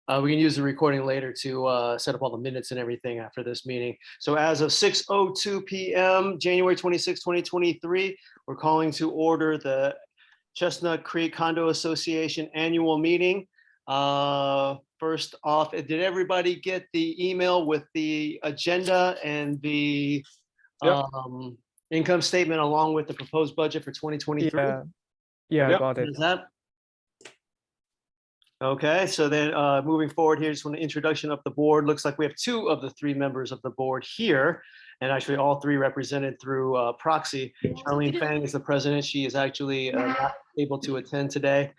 We can use the recording later to set up all the minutes and everything after this meeting. So as of 6:02 p.m., January 26, 2023, we're calling to order the Chestnut Creek Condo Association annual meeting. First off, did everybody get the email with the agenda and the Yep. income statement along with the proposed budget for 2023? Yeah, I Yep. got it. Is that? Okay, so then moving forward here, just want an introduction of the board. Looks like we have two of the three members of the board here, and actually all three represented through proxy. Charlene Fang is the president. She is actually not able to attend today.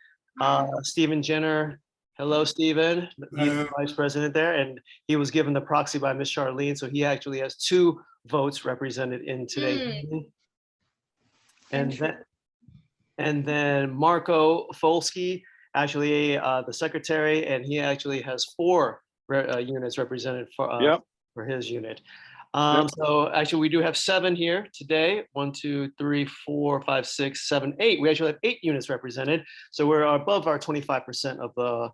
Stephen Jenner, hello, Stephen. He's the vice president there, and he was given the proxy by Ms. Charlene, so he actually has two votes represented in today's meeting. And then Marco Folsky, actually the secretary, and he actually has four units represented for his unit. So actually we do have 7 here today. 1, 2, 3, 4, 5, 6, 7, 8. We actually have 8 units represented. So we're above our 25% of the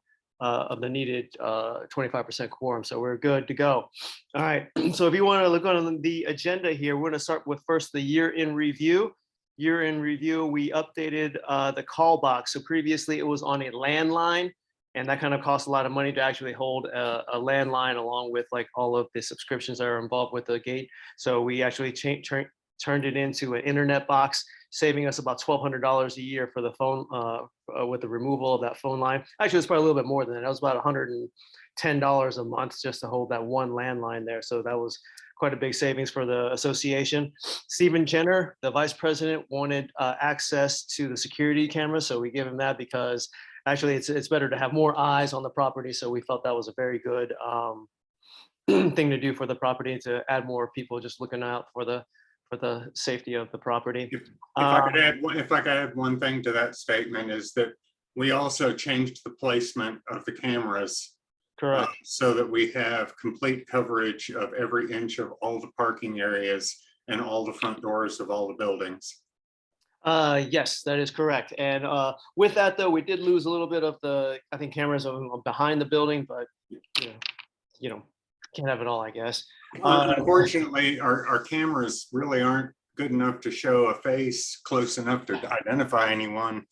needed 25% quorum. So we're good to go. All right. So if you want to look on the agenda here, we're going to start with first the year in review. Year in review, we updated the call box. So previously it was on a landline, and that kind of cost a lot of money to actually hold a landline along with like all of the subscriptions that are involved with the gate. So we actually turned it into an internet box, saving us about $1,200 a year for the phone with the removal of that phone line. Actually, it's probably a little bit more than that. That was about $110 a month just to hold that one landline there. So that was quite a big savings for the association. Stephen Jenner, the vice president, wanted access to the security camera, so we give him that because actually it's better to have more eyes on the property. So we felt that was a very good thing to do for the property, to add more people just looking out for the safety of the property. If I could add one thing to that statement, is that we also changed the placement of the cameras. Correct. So that we have complete coverage of every inch of all the parking areas and all the front doors of all the buildings. Yes, that is correct. And with that, though, we did lose a little bit of the, I think, cameras behind the building, but you know, can't have it all, I guess. Unfortunately, our cameras really aren't good enough to show a face close enough to identify anyone.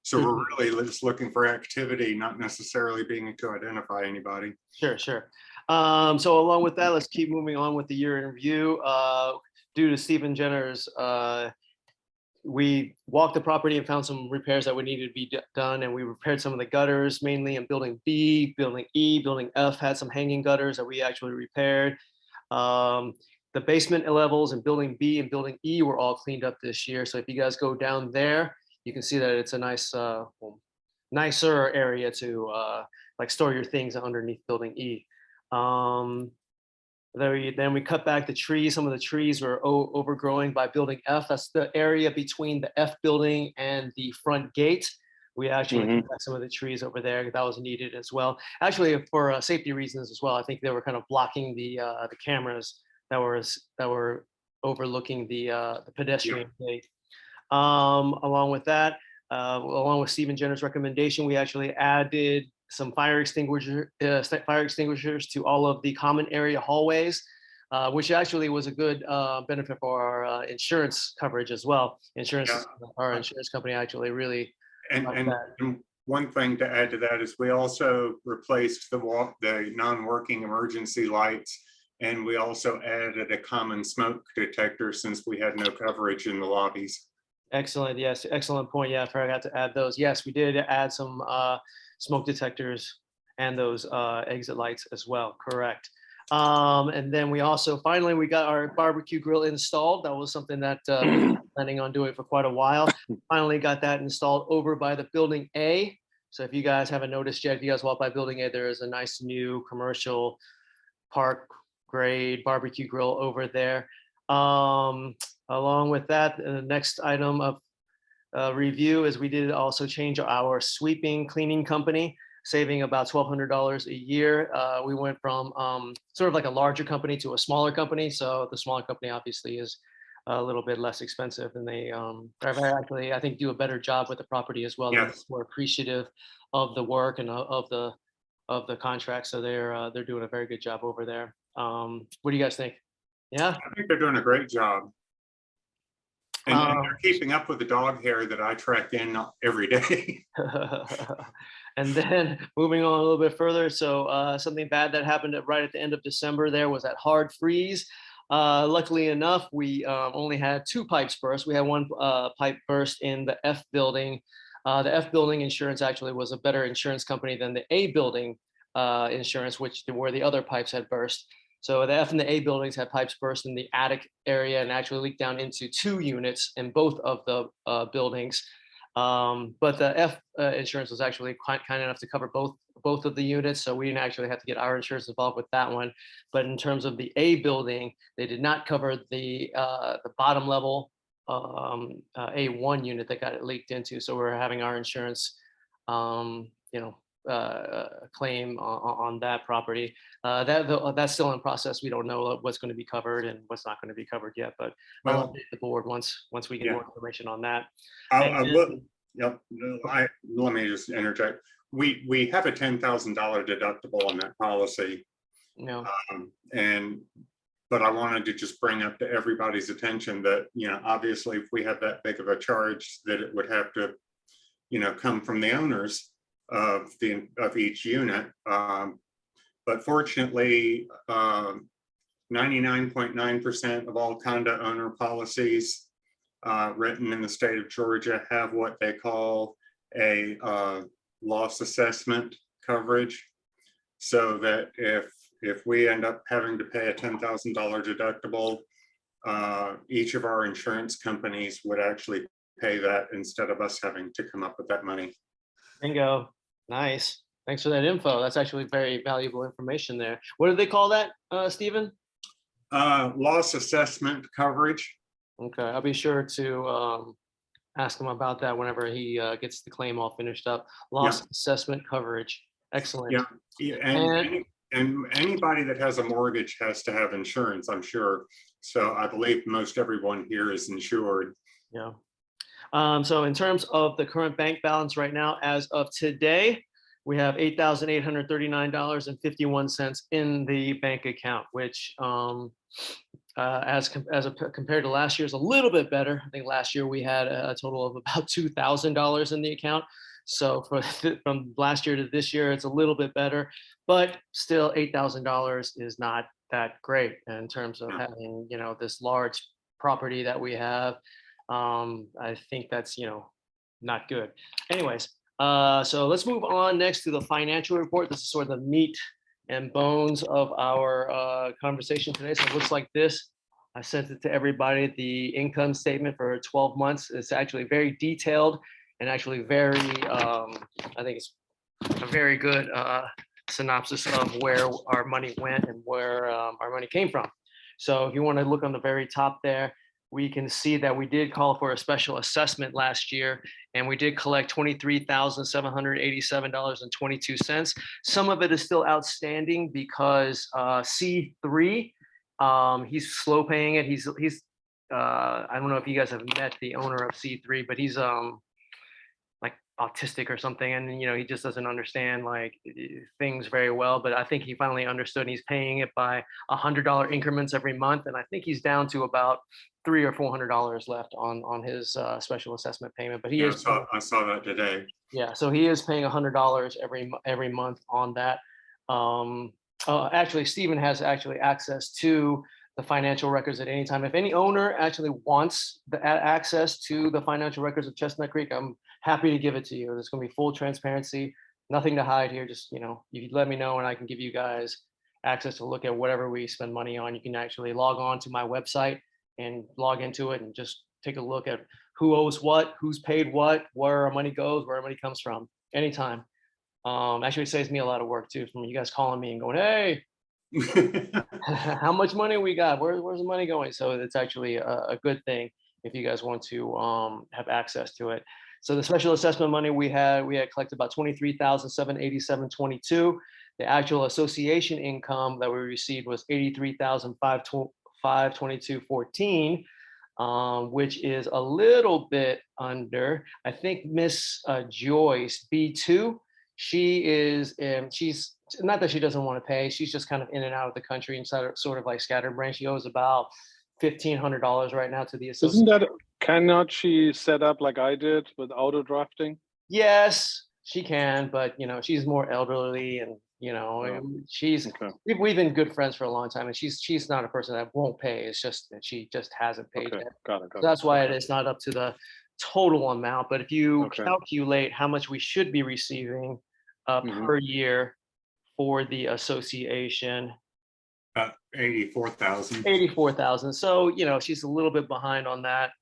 So we're really just looking for activity, not necessarily being to identify anybody. Sure. So along with that, let's keep moving on with the year in review. Due to Stephen Jenner's, we walked the property and found some repairs that would need to be done, and we repaired some of the gutters, mainly in building B, building E, building F had some hanging gutters that we actually repaired. The basement levels in building B and building E were all cleaned up this year. So if you guys go down there, you can see that it's a nice, nicer area to like store your things underneath building E. Then we cut back the trees. Some of the trees were overgrowing by building F. That's the area between the F building and the front gate. We actually cut back some of the trees over there. That was needed as well. Actually, for safety reasons as well. I think they were kind of blocking the cameras that were overlooking the pedestrian gate. Along with that, along with Stephen Jenner's recommendation, we actually added some fire extinguishers to all of the common area hallways, which actually was a good benefit for our insurance coverage as well. Our insurance company actually really. And one thing to add to that is we also replaced the non-working emergency lights. And we also added a common smoke detector since we had no coverage in the lobbies. Excellent. Yes, excellent point. Yeah, I forgot to add those. Yes, we did add some smoke detectors and those exit lights as well. Correct. And then we also finally we got our barbecue grill installed. That was something that we were planning on doing for quite a while. Finally got that installed over by the building A. So if you guys haven't noticed yet, if you guys walk by building A, there is a nice new commercial park grade barbecue grill over there. Along with that, the next item of review is we did also change our sweeping cleaning company, saving about $1,200 a year. We went from sort of like a larger company to a smaller company. So the smaller company obviously is a little bit less expensive, and they actually, I think, do a better job with the property as well. Yes. More appreciative of the work and of the of the contract. So they're doing a very good job over there. What do you guys think? Yeah. I think they're doing a great job. And they're keeping up with the dog hair that I track in every day. And then moving on a little bit further, so something bad that happened right at the end of December there was that hard freeze. Luckily enough, we only had 2 pipes burst. We had 1 pipe burst in the F building. The F building insurance actually was a better insurance company than the A building insurance, where the other pipes had burst. So the F and the A buildings had pipes burst in the attic area and actually leaked down into 2 units in both of the buildings. But the F insurance was actually kind enough to cover both of the units, so we didn't actually have to get our insurance involved with that one. But in terms of the A building, they did not cover the bottom level A1 unit that got it leaked into. So we're having our insurance, claim on that property. That's still in process. We don't know what's going to be covered and what's not going to be covered yet, but I'll update the board once we get more information on that. I will. Yep. Let me just interject. We have a $10,000 deductible on that policy. No. But I wanted to just bring up to everybody's attention that, obviously if we have that big of a charge, that it would have to, come from the owners of each unit. But fortunately, 99.9% of all condo owner policies written in the state of Georgia have what they call a loss assessment coverage, so that if we end up having to pay a $10,000 deductible, each of our insurance companies would actually pay that instead of us having to come up with that money. Bingo. Nice. Thanks for that info. That's actually very valuable information there. What do they call that, Stephen? Loss assessment coverage. Okay, I'll be sure to ask him about that whenever he gets the claim all finished up. Loss assessment coverage. Excellent. Yeah, and anybody that has a mortgage has to have insurance, I'm sure. So I believe most everyone here is insured. Yeah. So in terms of the current bank balance right now, as of today, we have $8,839.51 in the bank account, which compared to last year is a little bit better. I think last year we had a total of about $2,000 in the account. So from last year to this year, it's a little bit better, but still $8,000 is not that great in terms of having, this large property that we have. I think that's, not good. Anyways, so let's move on next to the financial report. This is sort of the meat and bones of our conversation today. So it looks like this. I sent it to everybody. The income statement for 12 months is actually very detailed and actually very, I think it's a very good synopsis of where our money went and where our money came from. So if you want to look on the very top there, we can see that we did call for a special assessment last year, and we did collect $23,787.22. Some of it is still outstanding because C3, he's slow paying it. He's I don't know if you guys have met the owner of C3, but he's like autistic or something, and he just doesn't understand like things very well. But I think he finally understood, and he's paying it by $100 increments every month, and I think he's down to about $300 or $400 left on his special assessment payment. But I saw that today. Yeah, so he is paying $100 every month on that. Actually, Stephen has access to the financial records at any time. If any owner actually wants the access to the financial records of Chestnut Creek, I'm happy to give it to you. There's going to be full transparency, nothing to hide here. Just, you let me know and I can give you guys access to look at whatever we spend money on. You can actually log on to my website and log into it and just take a look at who owes what, who's paid what, where our money goes, where our money comes from, anytime. Actually, it saves me a lot of work too, from you guys calling me and going, hey, how much money we got? Where's the money going? So it's actually a good thing if you guys want to have access to it. So the special assessment money we had collected about $23,787.22. The actual association income that we received was $83,522.14, which is a little bit under. I think Miss Joyce B2, she is, she's not that she doesn't want to pay. She's just kind of in and out of the country and sort of like scatterbrained. She owes about $1,500 right now to the association. Isn't that, cannot she set up like I did with auto drafting? Yes, she can, but she's more elderly, and she's Okay. we've been good friends for a long time, and she's not a person that won't pay. It's just that she just hasn't paid Okay. yet. Got it. So that's why Okay. it's not up to the total amount. But if you Okay. calculate how much we should be receiving Mhm. per year for the association, 84,000. 84,000. So she's a little bit behind on that.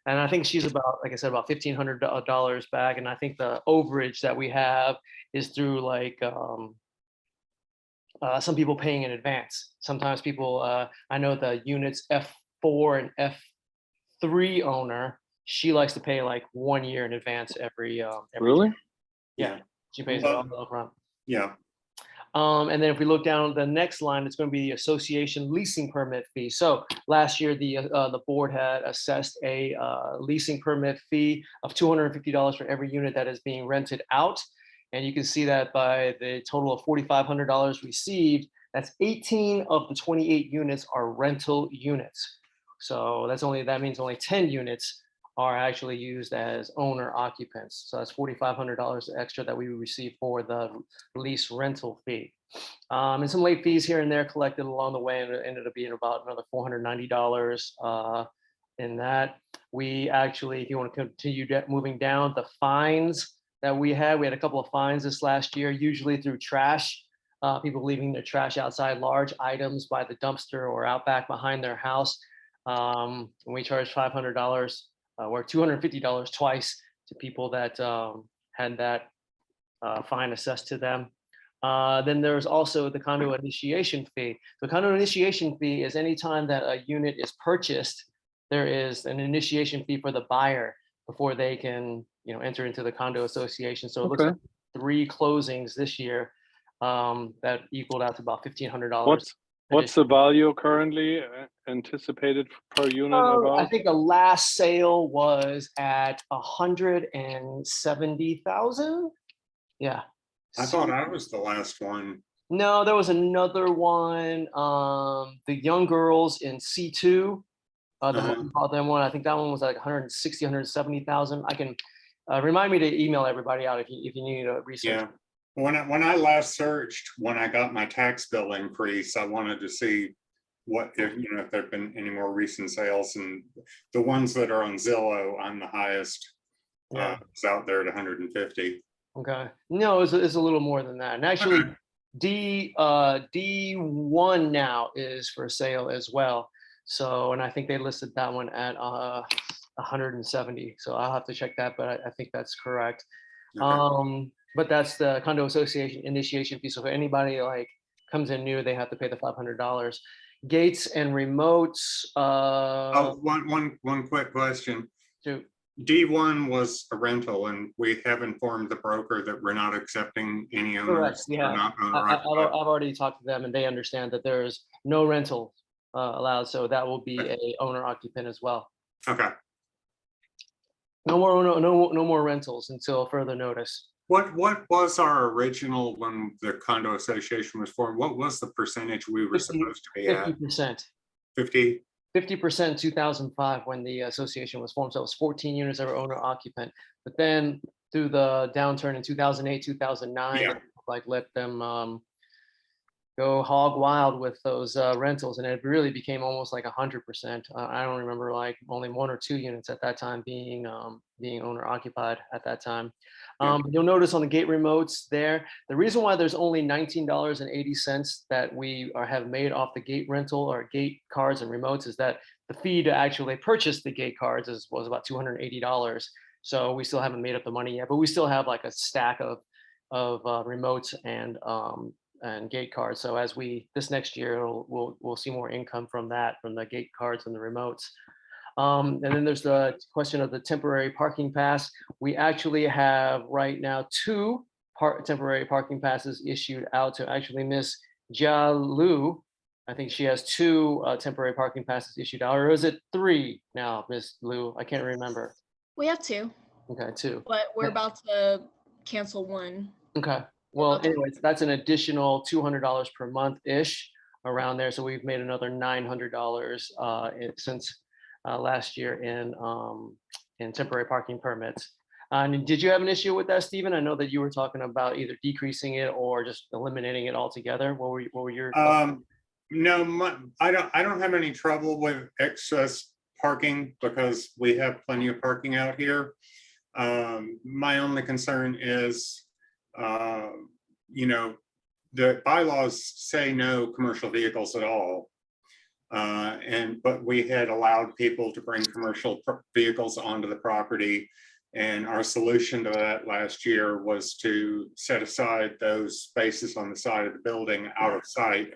And I think she's about, like I said, about $1,500 back. And I think the overage that we have is through like some people paying in advance. Sometimes people, I know the units F4 and F3 owner, she likes to pay like 1 year in advance every Really? Yeah, she pays it Well, all up front. Yeah. And then if we look down the next line, it's going to be the association leasing permit fee. So last year, the board had assessed a leasing permit fee of $250 for every unit that is being rented out. And you can see that by the total of $4,500 received, that's 18 of the 28 units are rental units. So that means only 10 units are actually used as owner occupants. So that's $4,500 extra that we receive for the lease rental fee. And some late fees here and there collected along the way, and it ended up being about another $490 in that. We actually, if you want to continue moving down, the fines that we had a couple of fines this last year, usually through trash. People leaving their trash outside, large items by the dumpster or out back behind their house. And we charged $500 or $250 twice to people that had that fine assessed to them. Then there's also the condo initiation fee. The condo initiation fee is anytime that a unit is purchased, there is an initiation fee for the buyer before they can enter into the condo association. So it looks like 3 closings this year that equaled out to about $1,500. What's the value currently anticipated per unit I about? think the last sale was at 170,000. Yeah. I thought I was the last one. No, there was another one. The young girls in C2. Them one. I think that one was like 160, 170,000. I can remind me to email everybody out if you need to research. Yeah. When I last searched, when I got my tax bill increase, I wanted to see if there've been any more recent sales, and the ones that are on Zillow, I'm the highest. It's out there at 150. Okay. No, it's a little more than that. And actually, D1 now is for sale as well. So, and I think they listed that one at 170. So I'll have to check that, but I think that's correct. Okay. But that's the condo association initiation fee. So if anybody like comes in new, they have to pay the $500. Gates and remotes. One quick question. Shoot. D1 was a rental, and we have informed the broker that we're not accepting any owners. Correct. Yeah. I've already talked to them, and they understand that there is no rental allowed. So that will be a owner occupant as well. Okay. No more rentals until further notice. What was our original when the condo association was formed? What was the percentage we were supposed to be at? 50%. 50? 50% in 2005 when the association was formed. So it was 14 units that were owner occupant. But then through the downturn in 2008, 2009, like let them go hog wild with those rentals, and it really became almost like 100%. I don't remember like only 1 or 2 units at that time being owner occupied at that time. You'll notice on the gate remotes there, the reason why there's only $19.80 that we have made off the gate rental or gate cards and remotes is that the fee to actually purchase the gate cards was about $280. So we still haven't made up the money yet, but we still have like a stack of remotes and gate cards. So as this next year, we'll see more income from that, from the gate cards and the remotes. And then there's the question of the temporary parking pass. We actually have right now 2 temporary parking passes issued out to actually Miss Jia Lu. I think she has 2 temporary parking passes issued out, or is it 3 now, Miss Lu? I can't remember. We have 2. Okay, 2. But we're about to cancel one. Okay. Well, Okay. anyways, that's an additional $200 per month-ish around there. So we've made another $900 since last year in temporary parking permits. And did you have an issue with that, Stephen? I know that you were talking about either decreasing it or just eliminating it altogether. What were your thoughts? No, I don't have any trouble with excess parking because we have plenty of parking out here. My only concern is, you know, the bylaws say no commercial vehicles at all. But we had allowed people to bring commercial vehicles onto the property. And our solution to that last year was to set aside those spaces on the side of the building out of sight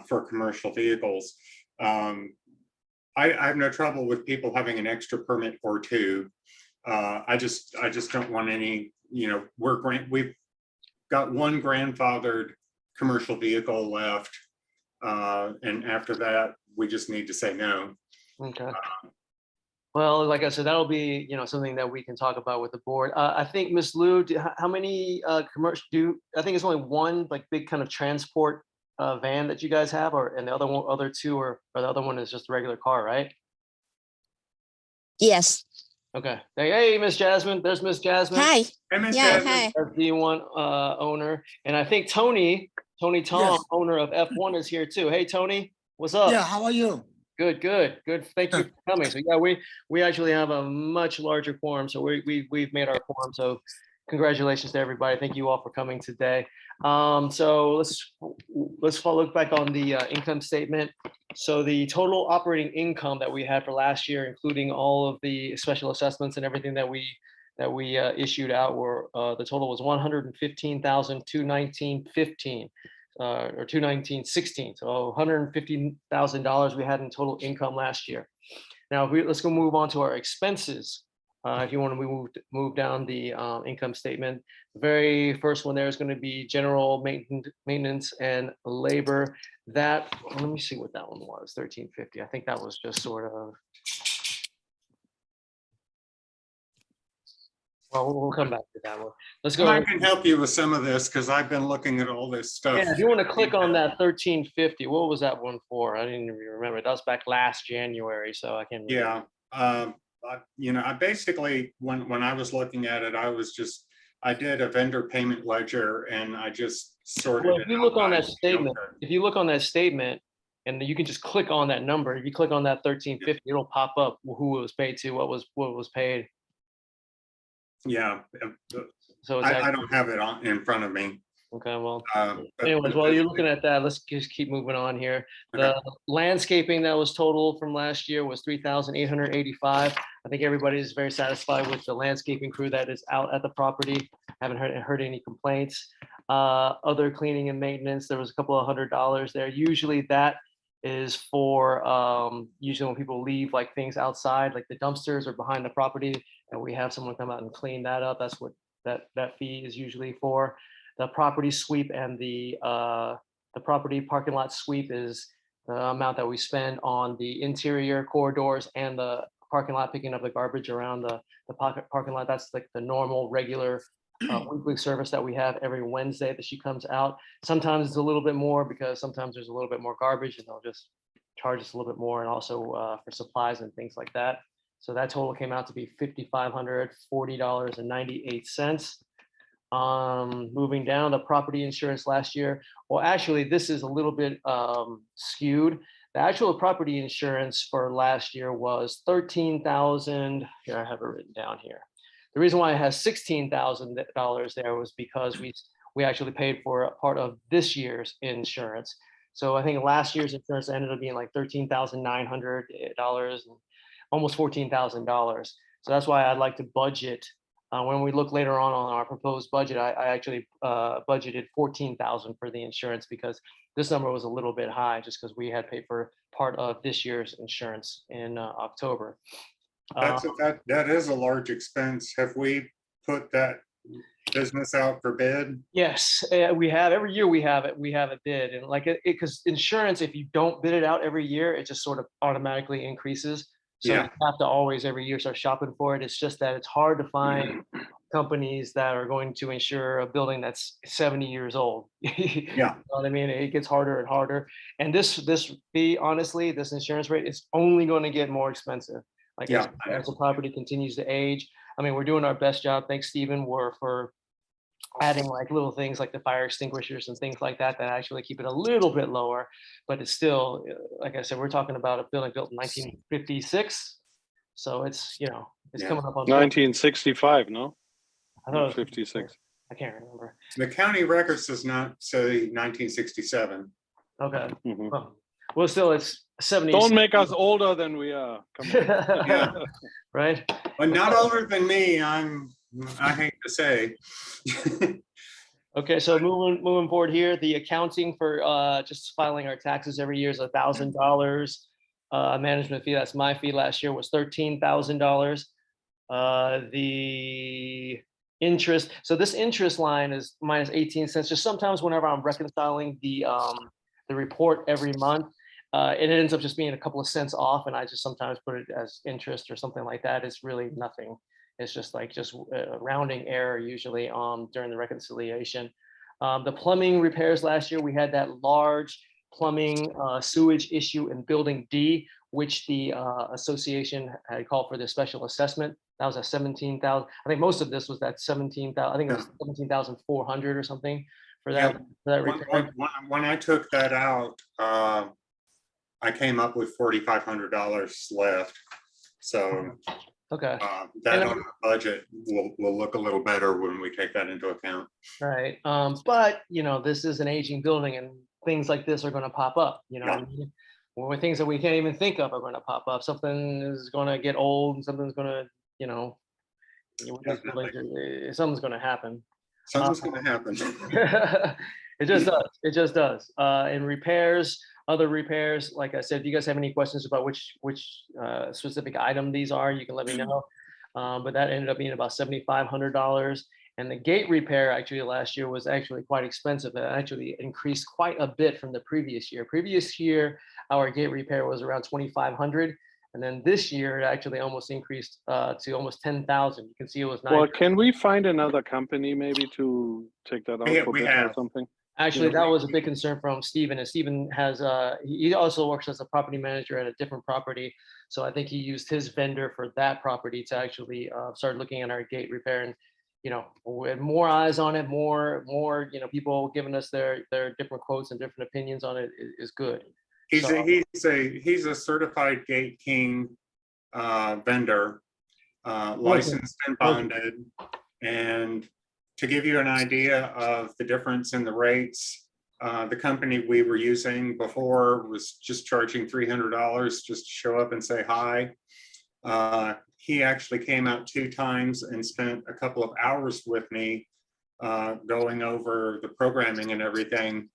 for commercial vehicles. I have no trouble with people having an extra permit or two. I just don't want any, you know, we've got one grandfathered commercial vehicle left. And after that, we just need to say no. Okay. Well, like I said, that'll be, you know, something that we can talk about with the board. I think Ms. Liu, how many commercial I think it's only one like big kind of transport van that you guys have, and the other two or the other one is just a regular car, right? Yes. Okay. Hey, Miss Jasmine. There's Miss Jasmine. Hi. Hey, Ms. Yeah, Jasmine. hi. Our D1 owner, and I think Tony Tom, Yes. owner of F1, is here too. Hey, Tony, what's up? Yeah, how are you? Good. Thank you for coming. So yeah, we actually have a much larger quorum, so we've made our quorum. So congratulations to everybody. Thank you all for coming today. So let's look back on the income statement. So the total operating income that we had for last year, including all of the special assessments and everything that we issued out, were the total was $115,219.15. Or $219.16, so $150,000 we had in total income last year. Now, let's go move on to our expenses. If you want to move down the income statement, the very first one there is going to be general maintenance and labor. That, let me see what that one was, $1350. I think that was just sort of. Well, we'll come back to that one. Let's go. I can help you with some of this because I've been looking at all this stuff. Yeah, if you want to click on that 1350, what was that one for? I didn't even remember. That was back last January, so I can. Yeah, you know, I basically, when I was looking at it, I did a vendor payment ledger and I just sorted. Well, if you look on that statement, and you can just click on that number. If you click on that 1350, it'll pop up who it was paid to, what was paid. Yeah, So I don't have it in front of me. Okay, well, But- anyways, while you're looking at that, let's just keep moving on here. The landscaping that was total from last year was $3,885. I think everybody is very satisfied with the landscaping crew that is out at the property. Haven't heard any complaints. Other cleaning and maintenance, there was a couple of $100 there. Usually that is for usually when people leave like things outside, like the dumpsters or behind the property, and we have someone come out and clean that up. That's what that fee is usually for. The property sweep and the property parking lot sweep is the amount that we spend on the interior corridors and the parking lot, picking up the garbage around the parking lot. That's like the normal regular weekly service that we have every Wednesday that she comes out. Sometimes it's a little bit more because sometimes there's a little bit more garbage and they'll just charge us a little bit more, and also for supplies and things like that. So that total came out to be $5,540.98. Moving down, the property insurance last year. Well, actually, this is a little bit skewed. The actual property insurance for last year was $13,000. Here, I have it written down here. The reason why it has $16,000 there was because we actually paid for a part of this year's insurance. So I think last year's insurance ended up being like $13,900, almost $14,000. So that's why I'd like to budget. When we look later on our proposed budget, I actually budgeted $14,000 for the insurance because this number was a little bit high just because we had paid for part of this year's insurance in October. That is a large expense. Have we put that business out for bid? Yes, we have. Every year we have a bid, and like it because insurance, if you don't bid it out every year, it just sort of automatically increases. So Yeah. you have to always every year start shopping for it. It's just that it's hard to find companies that are going to insure a building that's 70 years old. You Yeah, know what I mean? It gets harder and harder. And this fee, honestly, this insurance rate is only going to get more expensive. Like yeah, I as the know. property continues to age. I mean, we're doing our best job. Thanks, Stephen, for adding like little things like the fire extinguishers and things like that that actually keep it a little bit lower. But it's still, like I said, we're talking about a building built in 1956. So it's, you know, it's Yeah. coming up on 1965, no? I thought it was 56. I can't remember. The county records does not say 1967. Okay. Mhm. Well, still, it's 70. Don't make us older than we are. Come on. Yeah. Right. But not older than me, I hate to say. Okay, so moving forward here, the accounting for just filing our taxes every year is $1,000. Management fee, that's my fee last year, was $13,000. The interest, so this interest line is minus 18 cents. Just sometimes whenever I'm reconciling the report every month, it ends up just being a couple of cents off, and I just sometimes put it as interest or something like that. It's really nothing. It's just like a rounding error usually during the reconciliation. The plumbing repairs last year, we had that large plumbing sewage issue in building D, which the association had called for the special assessment. That was at 17,000. I think most of this was that 17,000. I think it was 17,400 or something for that, Yeah. for that repair. When I took that out, I came up with $4,500 left. So Okay. that And on the budget will look a little better when we take that into account. right. But you know, this is an aging building and things like this are going to pop up, you know what I mean? Or things that we can't even think of are going to pop up. Something is going to get old and something's going to, you know, these buildings something's going to happen. Something's going to happen. It just does. It just does. And repairs, other repairs, like I said, if you guys have any questions about which specific item these are, you can let me know. But that ended up being about $7,500. And the gate repair actually last year was actually quite expensive. It actually increased quite a bit from the previous year. Previous year, our gate repair was around 2,500. And then this year, it actually almost increased to almost 10,000. You can see it was 9. Well, can we find another company maybe to take that out for We bid or have. something? Actually, that was a big concern from Stephen, and Stephen has, he also works as a property manager at a different property. So I think he used his vendor for that property to actually start looking at our gate repair. And, you know, with more eyes on it, more, you know, people giving us their different quotes and different opinions on it is good. He's a certified Gate King vendor, licensed and bonded. And to give you an idea of the difference in the rates, the company we were using before was just charging $300 just to show up and say hi. He actually came out 2 times and spent a couple of hours with me going over the programming and everything.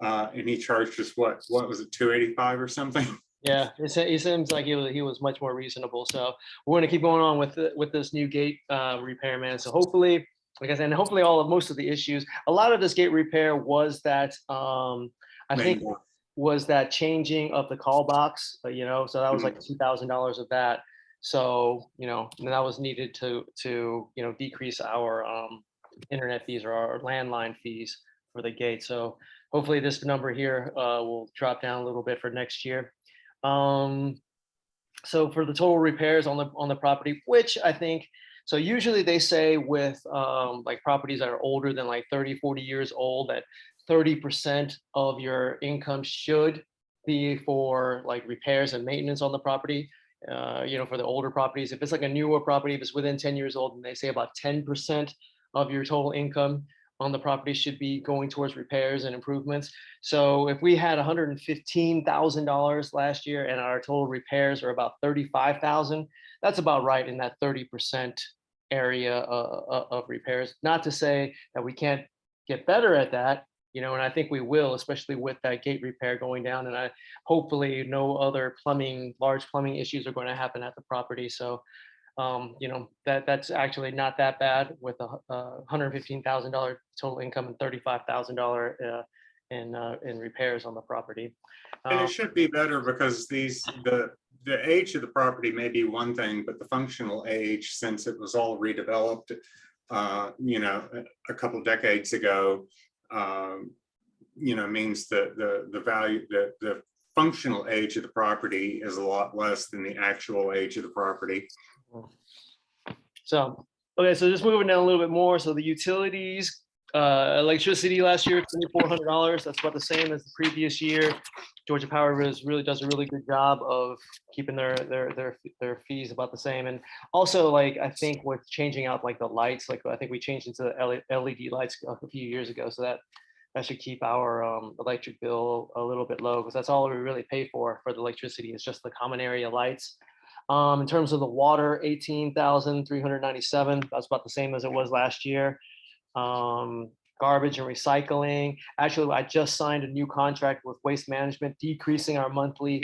And he charged us what was it, $285 or something? Yeah, it seems like he was much more reasonable. So we're going to keep going on with this new gate repairman. So hopefully, like I said, and hopefully most of the issues, a lot of this gate repair was that I think was that changing of the call box, you know, so that was like $2,000 of that. So, you know, and that was needed to you know, decrease our internet fees or our landline fees for the gate. So hopefully this number here will drop down a little bit for next year. So for the total repairs on the property, which I think, so usually they say with like properties that are older than like 30, 40 years old, that 30% of your income should be for like repairs and maintenance on the property. You know, for the older properties, if it's like a newer property, if it's within 10 years old, and they say about 10% of your total income on the property should be going towards repairs and improvements. So if we had $115,000 last year and our total repairs are about 35,000, that's about right in that 30% area of repairs. Not to say that we can't get better at that, you know, and I think we will, especially with that gate repair going down. And hopefully no other large plumbing issues are going to happen at the property. So you know, that's actually not that bad with a $115,000 total income and $35,000 in repairs on the property. And it should be better because the age of the property may be one thing, but the functional age, since it was all redeveloped, you know, a couple decades ago, you know, means that the value, the functional age of the property is a lot less than the actual age of the property. So, okay, so just moving down a little bit more. So the utilities, electricity last year, $2,400. That's about the same as the previous year. Georgia Power really does a really good job of keeping their fees about the same. And also, like, I think with changing out like the lights, like I think we changed into LED lights a few years ago, so that should keep our electric bill a little bit low, because that's all we really pay for the electricity is just the common area lights. In terms of the water, 18,397. That's about the same as it was last year. Garbage and recycling. Actually, I just signed a new contract with Waste Management, decreasing our monthly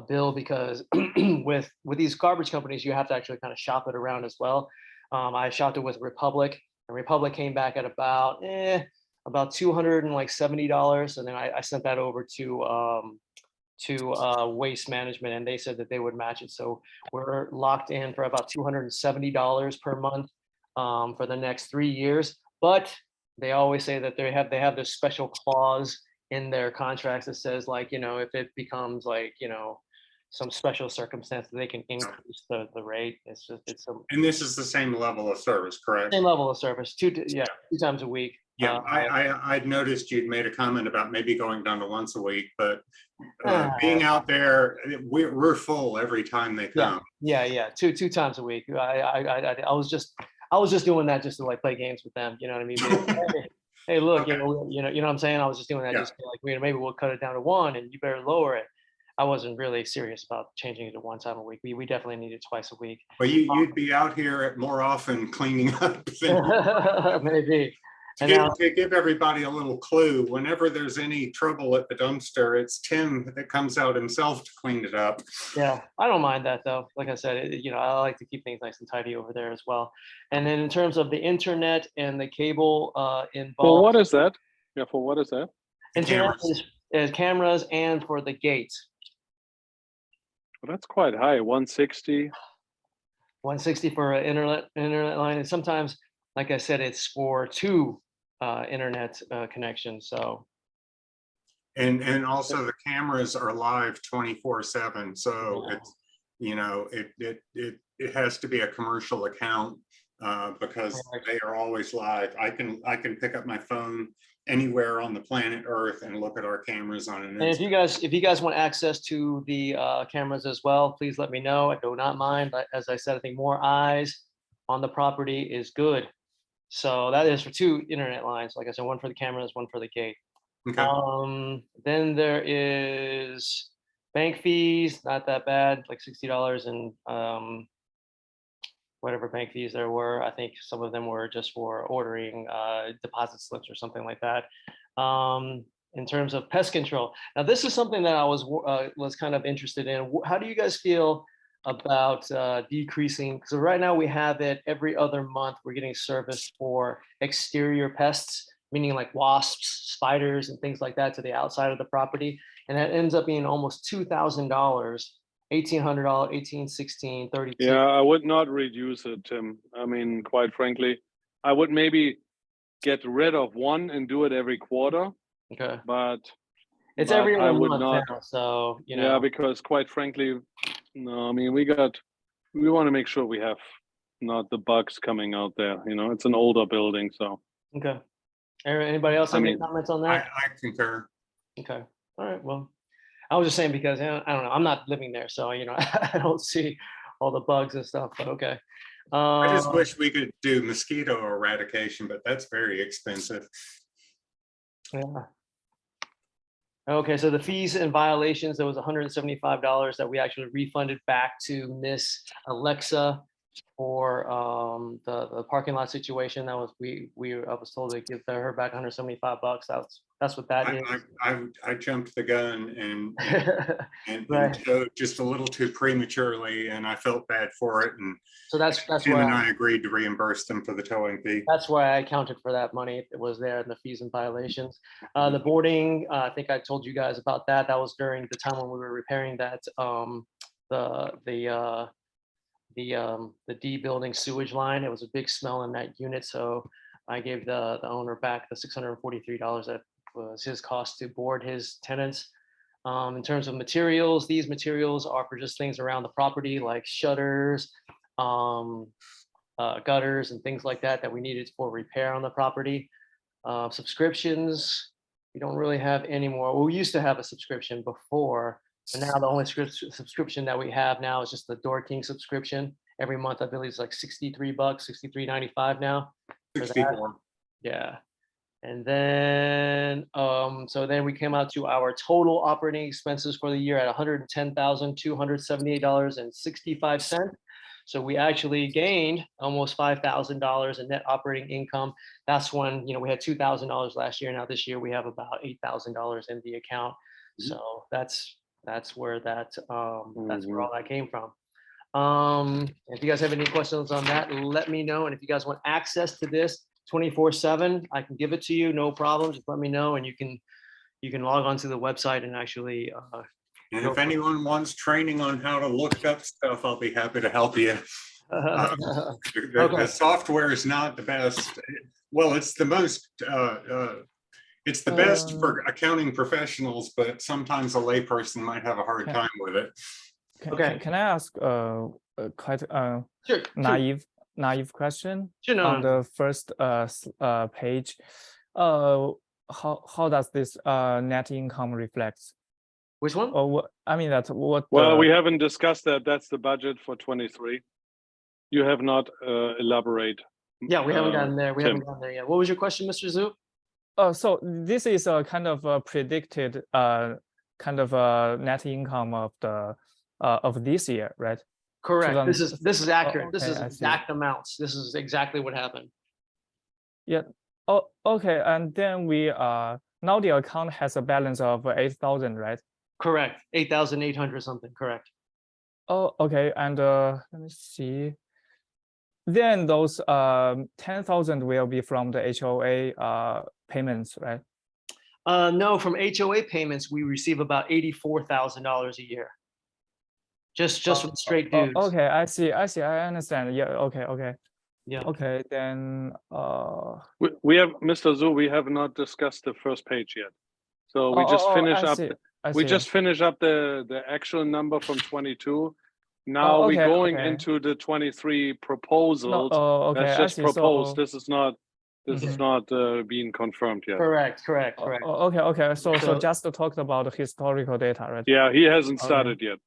bill, because with these garbage companies, you have to actually kind of shop it around as well. I shopped it with Republic, and Republic came back at about $270, and then I sent that over to Waste Management, and they said that they would match it. So we're locked in for about $270 per month for the next 3 years. But they always say that they have this special clause in their contracts that says, like, you know, if it becomes like, you know, some special circumstance, they can increase the rate. It's And this is the same level of service, correct? same level of service, two times a week. Yeah, I'd noticed you'd made a comment about maybe going down to once a week, but being out there, we're full every time they come. Yeah. Two times a week. I was just doing that just to like play games with them. You know what I mean? Hey, look, okay. you know what I'm saying? I was just doing that just to, like, maybe we'll cut it down to one, and you better lower it. I wasn't really serious about changing it to one time a week. We definitely need it twice a week. Well, you'd be out here more often cleaning up. Maybe. To give everybody a little clue, whenever there's any trouble at the dumpster, it's Tim that comes out himself to clean it up. Yeah, I don't mind that though. Like I said, you know, I like to keep things nice and tidy over there as well. And then in terms of the internet and the cable involved. For what is that? Yeah, for what is that? Internet is cameras, and for the gate. Well, that's quite high, 160. 160 for an internet line, and sometimes, like I said, it's for two internet connections. So, and also the cameras are live 24/7. So it's, you know, it has to be a commercial account because they are always live. I can pick up my phone anywhere on the planet Earth and look at our cameras on an instant. And if you guys want access to the cameras as well, please let me know. I do not mind, but as I said, I think more eyes on the property is good. So that is for two internet lines. Like I said, one for the cameras, one for the gate. Okay. Then there is bank fees, not that bad, like $60, and whatever bank fees there were. I think some of them were just for ordering deposit slips or something like that. In terms of pest control, now this is something that I was kind of interested in. How do you guys feel about decreasing? So right now we have it every other month. We're getting service for exterior pests, meaning like wasps, spiders, and things like that to the outside of the property, and that ends up being almost $2,000. $1,800, $1,816, $32. Yeah, I would not reduce it, Tim. I mean, quite frankly, I would maybe get rid of one and do it every quarter. Okay. But it's every other month now, so you know. Yeah, because quite frankly, no, I mean, we want to make sure we have not the bugs coming out there. You know, it's an older building, so. Okay. Anybody else have any comments on that? I concur. Okay. All right. Well, I was just saying because I don't know. I'm not living there, so you know I don't see all the bugs and stuff. But okay. I just wish we could do mosquito eradication, but that's very expensive. Yeah. Okay, so the fees and violations, there was $175 that we actually refunded back to Miss Alexa for the parking lot situation. That was I was told to give her back $175. That's what that is. I jumped the gun and Right. towed just a little too prematurely, and I felt bad for it. And so that's Tim why and I agreed to reimburse them for the towing fee. That's why I accounted for that money. It was there in the fees and violations. The boarding, I think I told you guys about that. That was during the time when we were repairing that the D building sewage line. It was a big smell in that unit, so I gave the owner back the $643 that was his cost to board his tenants. In terms of materials, these materials are for just things around the property like shutters, gutters, and things like that that we needed for repair on the property. Subscriptions, we don't really have any more. Well, we used to have a subscription before, but now the only subscription that we have now is just the Door King subscription. Every month, I believe it's like $63, $63.95 now. 64. Yeah. And then, so then we came out to our total operating expenses for the year at $110,278.65. So we actually gained almost $5,000 in net operating income. That's when, we had $2,000 last year. Now this year we have about $8,000 in the account. So that's where that's where all that came from. If you guys have any questions on that, let me know. And if you guys want access to this 24/7, I can give it to you, no problem. Just let me know, and you can log on to the website and actually. And if anyone wants training on how to look up stuff, I'll be happy to help you. The software is not the best. Well, it's the most. It's the best for accounting professionals, but sometimes a layperson might have a hard time with it. Can I ask quite Sure, naive question? Sure, on the first page? How does this net income reflect? Which one? Or what? I mean, that's what. Well, we haven't discussed that. That's the budget for 23. You have not elaborate. Yeah, we haven't gotten there. We haven't gotten there yet. What was your question, Mr. Zhu? So this is a kind of a predicted kind of net income of the of this year, right? Correct. This is accurate. Okay, this is exact amounts. This is exactly what happened. Yeah. Oh, okay. And then we now the account has a balance of 8,000, right? Correct. 8,800 something. Correct. Oh, okay. And let me see. Then those 10,000 will be from the HOA payments, right? No, from HOA payments, we receive about $84,000 a year. Just from straight dues. Okay, I see. I understand. Yeah. Okay. Yeah. Okay, then. We have, Mr. Zhu, we have not discussed the first page yet. So we just finish up. We just finish up the actual number from 22. Now we're going into the 23 proposals. That's just proposed. This is not. This is not being confirmed yet. Correct. Okay. So just talked about the historical data, right? Yeah, he hasn't started yet.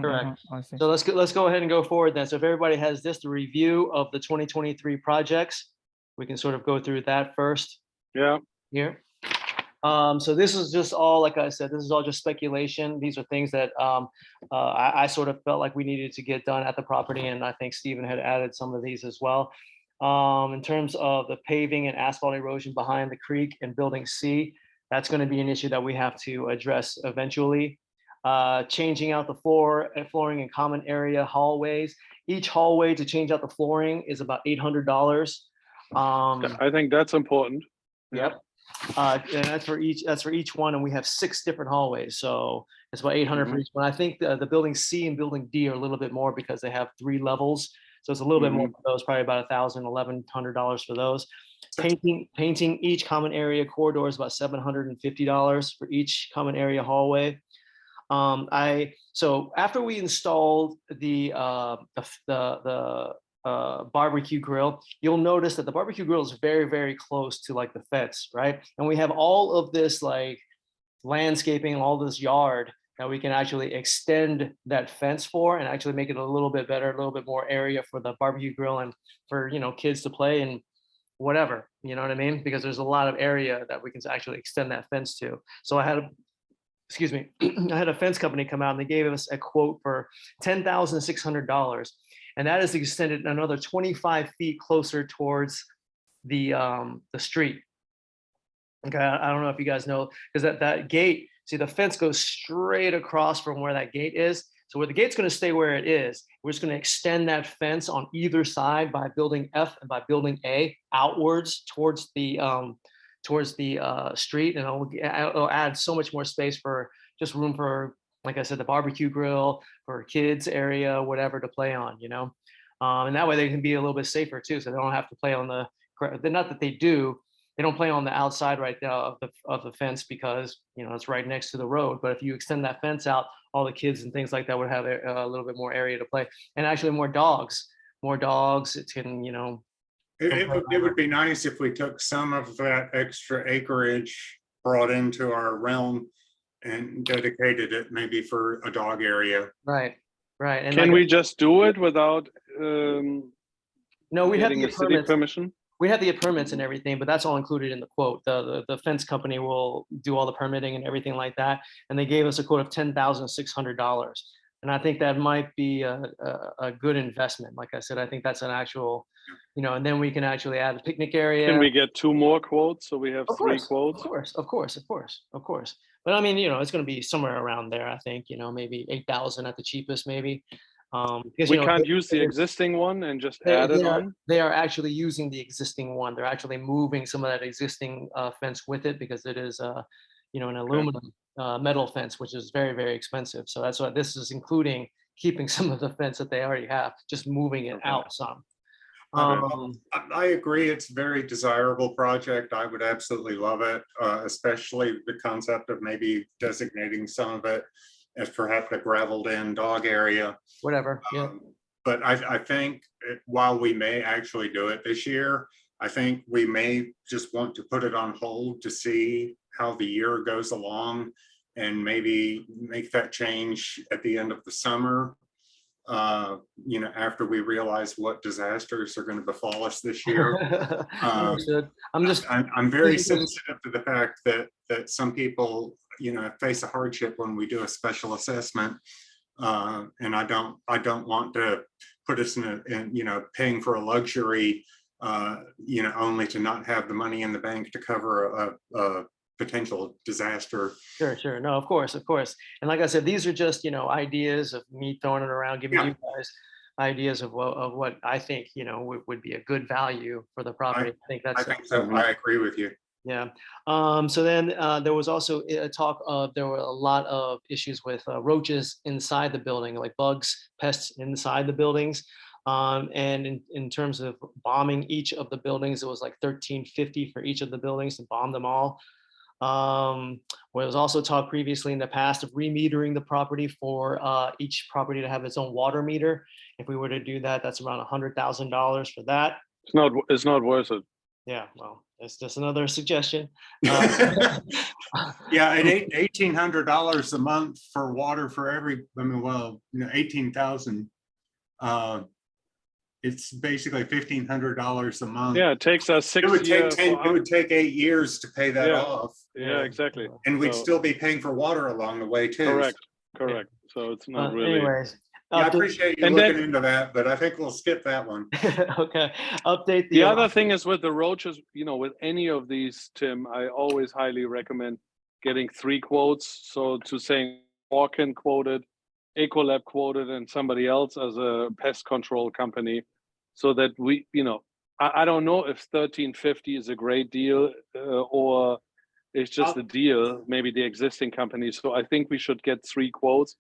Correct. So let's go ahead and go forward then. So if everybody has this, the review of the 2023 projects, we can sort of go through that first. Yeah. Here. So this is just all, like I said, this is all just speculation. These are things that I sort of felt like we needed to get done at the property, and I think Stephen had added some of these as well. In terms of the paving and asphalt erosion behind the creek and building C, that's going to be an issue that we have to address eventually. Changing out the flooring in common area hallways. Each hallway to change out the flooring is about $800. I think that's important. Yep. And that's for each one, and we have 6 different hallways, so it's about 800 for each one. I think the building C and building D are a little bit more because they have 3 levels, so it's a little bit more for those, probably about $1,000, $1,100 for those. Painting each common area corridor is about $750 for each common area hallway. So after we installed the barbecue grill, you'll notice that the barbecue grill is very, very close to like the fence, right? And we have all of this like landscaping, all this yard that we can actually extend that fence for and actually make it a little bit better, a little bit more area for the barbecue grill and for, kids to play and whatever, you know what I mean? Because there's a lot of area that we can actually extend that fence to. So I had a fence company come out and they gave us a quote for $10,600. And that is extended another 25 feet closer towards the street. Okay, I don't know if you guys know, because that gate, see the fence goes straight across from where that gate is. So where the gate's going to stay where it is, we're just going to extend that fence on either side by building F and by building A outwards towards the street, and it'll add so much more space for just room for, like I said, the barbecue grill, for kids area, whatever to play on, And that way they can be a little bit safer too, so they don't have to play on the. Not that they do. They don't play on the outside right now of the fence because it's right next to the road. But if you extend that fence out, all the kids and things like that would have a little bit more area to play, and actually more dogs. More dogs. It can It would be nice if we took some of that extra acreage brought into our realm and dedicated it maybe for a dog area. Right. And can we just do it without no, we have getting the a city permits. permission? We have the permits and everything, but that's all included in the quote. The fence company will do all the permitting and everything like that. And they gave us a quote of $10,600. And I think that might be a good investment. Like I said, I think that's an actual, and then we can actually add a picnic area. Can we get 2 more quotes? So we have 3 quotes? Of course. But I mean, it's going to be somewhere around there, I think, maybe 8,000 at the cheapest, maybe. Because we can't use the existing one and just add it on? They are actually using the existing one. They're actually moving some of that existing fence with it because it is, an aluminum metal fence, which is very, very expensive. So that's why this is including keeping some of the fence that they already have, just moving it out some. I agree. It's a very desirable project. I would absolutely love it, especially the concept of maybe designating some of it as perhaps a graveled in dog area. Whatever, yeah. But I think while we may actually do it this year, I think we may just want to put it on hold to see how the year goes along and maybe make that change at the end of the summer. After we realize what disasters are going to befall us this year. I'm very sensitive to the fact that some people, face a hardship when we do a special assessment. And I don't want to put us in paying for a luxury, only to not have the money in the bank to cover a potential disaster. Sure. No, of course. And like I said, these are just, ideas of me throwing it around, giving you guys ideas of what I think, would be a good value for the property. I think so. I agree with you. Yeah. So then there was also a talk of, there were a lot of issues with roaches inside the building, like bugs, pests inside the buildings. And in terms of bombing each of the buildings, it was like $1,350 for each of the buildings to bomb them all. There was also talk previously in the past of remetering the property for each property to have its own water meter. If we were to do that, that's around $100,000 for that. It's not worth it. Yeah, well, it's just another suggestion. Yeah, at $1,800 a month for water for every, 18,000. It's basically $1,500 a month. Yeah, it takes us 6 years. It would take 8 years to pay that off. Yeah, exactly. And we'd still be paying for water along the way too. Correct. So it's not really. Anyways. I appreciate you looking into that, but I think we'll skip that one. Okay. Update the other thing is with the roaches, with any of these, Tim, I always highly recommend getting 3 quotes. So to saying Orkin quoted, Ecolab quoted, and somebody else as a pest control company, so that we, I don't know if $1,350 is a great deal or it's just a deal, maybe the existing company. So I think we should get 3 quotes.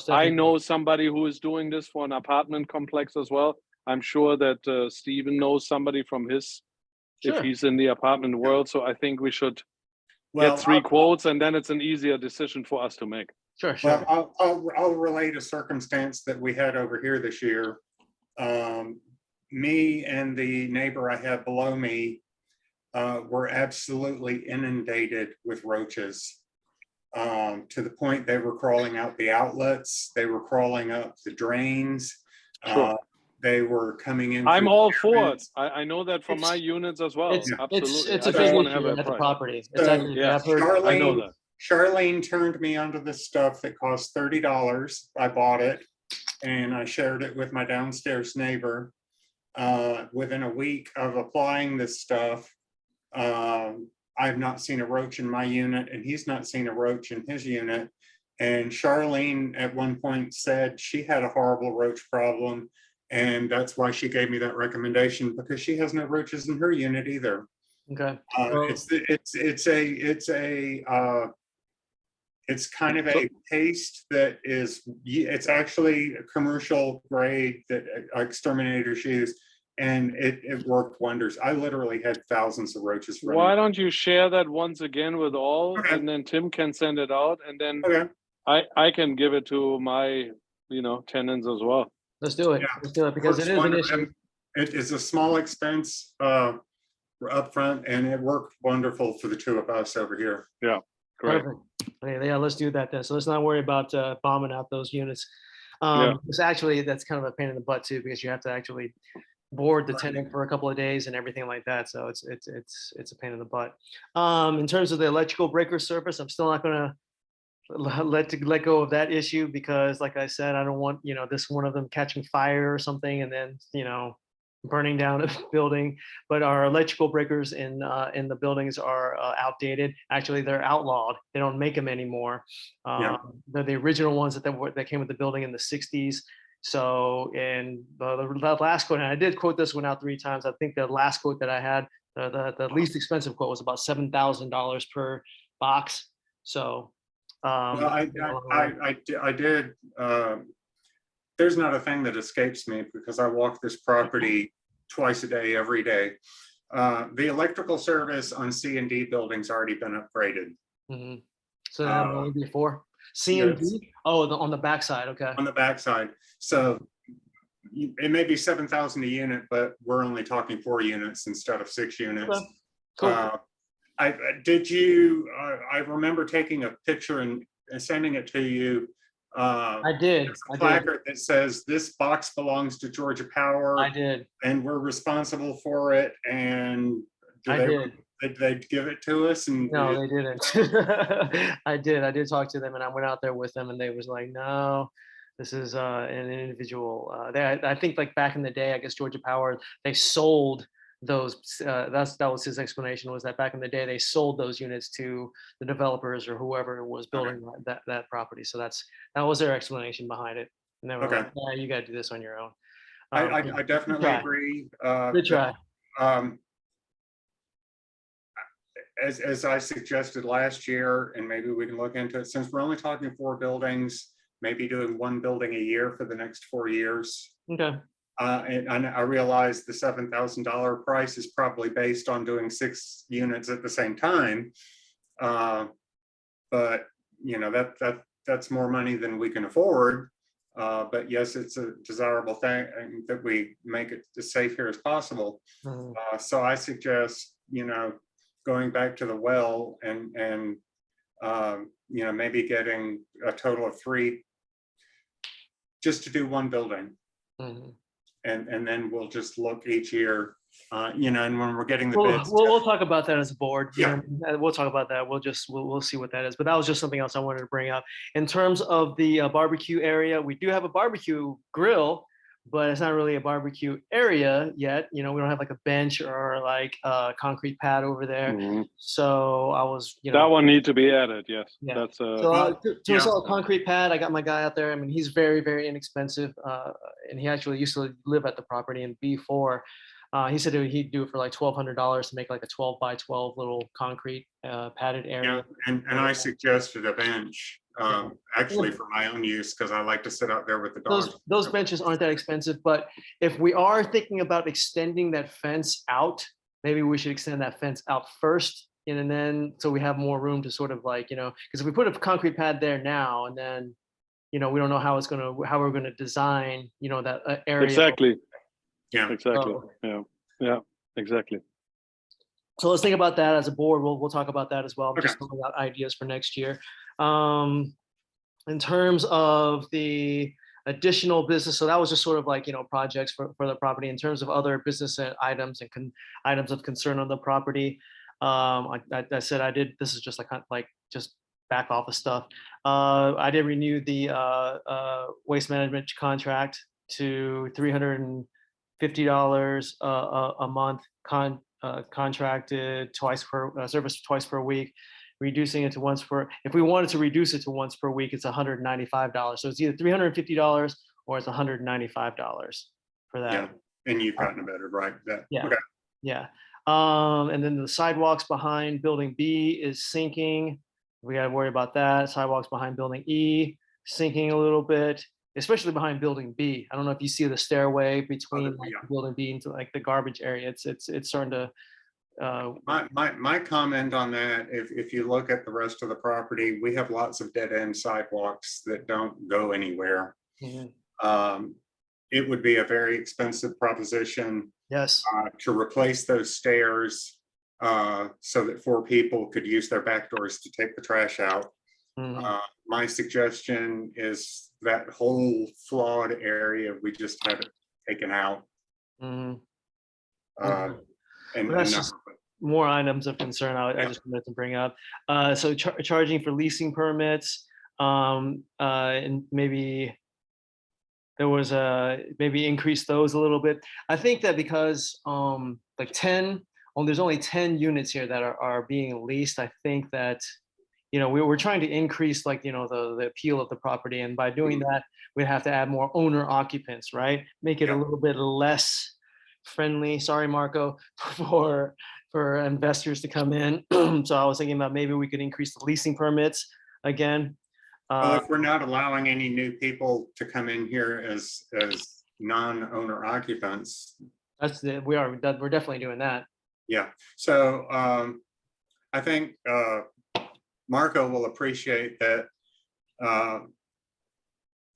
I know somebody who is doing this for an apartment complex as well. I'm sure that Stephen knows somebody from his, if he's in the apartment world. So I think we should get 3 quotes, and then it's an easier decision for us to make. Sure. Well, I'll relate a circumstance that we had over here this year. Me and the neighbor I have below me were absolutely inundated with roaches. To the point they were crawling out the outlets, they were crawling up the drains, they were coming in. I'm all for it. I know that from my units as well. Absolutely. It's a big issue at the property. I know that. Charlene turned me onto this stuff that cost $30. I bought it and I shared it with my downstairs neighbor. Within a week of applying this stuff, I've not seen a roach in my unit, and he's not seen a roach in his unit. And Charlene at one point said she had a horrible roach problem, and that's why she gave me that recommendation, because she has no roaches in her unit either. Okay. It's kind of a paste that it's actually a commercial grade that exterminators use, and it worked wonders. I literally had thousands of roaches running. Why don't you share that once again with all, and then Tim can send it out, and then I can give it to my tenants as well. Let's do it. Yeah. Let's do it, because it is an issue. It is a small expense up front, and it worked wonderful for the two of us over here. Yeah, great. Perfect. Okay, yeah, let's do that then. So let's not worry about bombing out those units. It's actually, that's kind of a pain in the butt too, because you have to actually board the tenant for a couple of days and everything like that. So it's a pain in the butt. In terms of the electrical breaker service, I'm still not gonna let go of that issue, because like I said, I don't want this one of them catching fire or something and then burning down a building. But our electrical breakers in the buildings are outdated. Actually, they're outlawed. They don't make them anymore. They're the original ones that came with the building in the 60s. So, and the last quote, and I did quote this one out 3 times. I think the last quote that I had, the least expensive quote was about $7,000 per box. So, well, I did. There's not a thing that escapes me, because I walk this property twice a day, every day. The electrical service on C and D buildings already been upgraded. Mm-hmm. So that only be 4 C and D. Oh, on the backside. Okay. On the backside. So it may be 7,000 a unit, but we're only talking 4 units instead of 6 units. Okay. Cool. I remember taking a picture and sending it to you. I did. A placard that says this box belongs to Georgia Power. I did. And we're responsible for it. And did they give it to us? And no, they didn't. I did talk to them, and I went out there with them, and they was like, no, this is an individual. I think like back in the day, I guess Georgia Power, they sold those. That was his explanation, was that back in the day they sold those units to the developers or whoever was building that property. So that was their explanation behind it. And they were like, yeah, you got to do this on your own. I definitely agree. Good try. As I suggested last year, and maybe we can look into it, since we're only talking 4 buildings, maybe doing 1 building a year for the next 4 years. Okay. And I realize the $7,000 price is probably based on doing 6 units at the same time. But that's more money than we can afford. But yes, it's a desirable thing that we make it as safe here as possible. Mm-hmm. So I suggest, going back to the well and maybe getting a total of 3 just to do 1 building. Mm-hmm. And then we'll just look each year, and when we're getting the bids. We'll talk about that as a board. Yeah. We'll talk about that. We'll see what that is. But that was just something else I wanted to bring up. In terms of the barbecue area, we do have a barbecue grill, but it's not really a barbecue area yet. We don't have like a bench or like a concrete pad over there. Mm-hmm. So I was, that one need to be added. Yes. Yeah. That's to install a concrete pad, I got my guy out there. I mean, he's very, very inexpensive. And he actually used to live at the property in B4. He said he'd do it for like $1,200 to make like a 12 by 12 little concrete padded area. Yeah, and I suggested a bench. Actually for my own use, because I like to sit out there with the dogs. Those benches aren't that expensive, but if we are thinking about extending that fence out, maybe we should extend that fence out first, and then so we have more room to sort of like, because if we put a concrete pad there now and then, we don't know how we're gonna design, that area. Exactly. Yeah. Exactly. Yeah. Exactly. So let's think about that as a board. We'll talk about that as well. I'm just throwing out ideas for next year. In terms of the additional business, so that was just sort of like, projects for the property. In terms of other business items and items of concern on the property, I said I did. This is just like just back office stuff. I did renew the waste management contract to $350 a month. Contracted twice per service twice per week, reducing it to once per. If we wanted to reduce it to once per week, it's $195. So it's either $350 or it's $195 for that. Yeah, and you've gotten a better right. Yeah. Okay. Yeah. And then the sidewalks behind Building B is sinking. We got to worry about that. Sidewalks behind building E sinking a little bit, especially behind building B. I don't know if you see the stairway between like, building B into like the garbage area. It's starting to. My comment on that, if you look at the rest of the property, we have lots of dead end sidewalks that don't go anywhere. It would be a very expensive proposition. Yes. To replace those stairs so that 4 people could use their back doors to take the trash out. My suggestion is that whole flawed area, we just have it taken out. And that's just more items of concern I just wanted to bring up. So charging for leasing permits, and maybe there was maybe increase those a little bit. I think that because like there's only 10 units here that are being leased. I think that, you know, we're trying to increase like, you know, the appeal of the property. And by doing that, we have to add more owner occupants, right? Make it a little bit less friendly, sorry, Marco, for investors to come in. So I was thinking about maybe we could increase the leasing permits again. Well, if we're not allowing any new people to come in here as non-owner occupants. We're definitely doing that. Yeah, so I think Marco will appreciate that.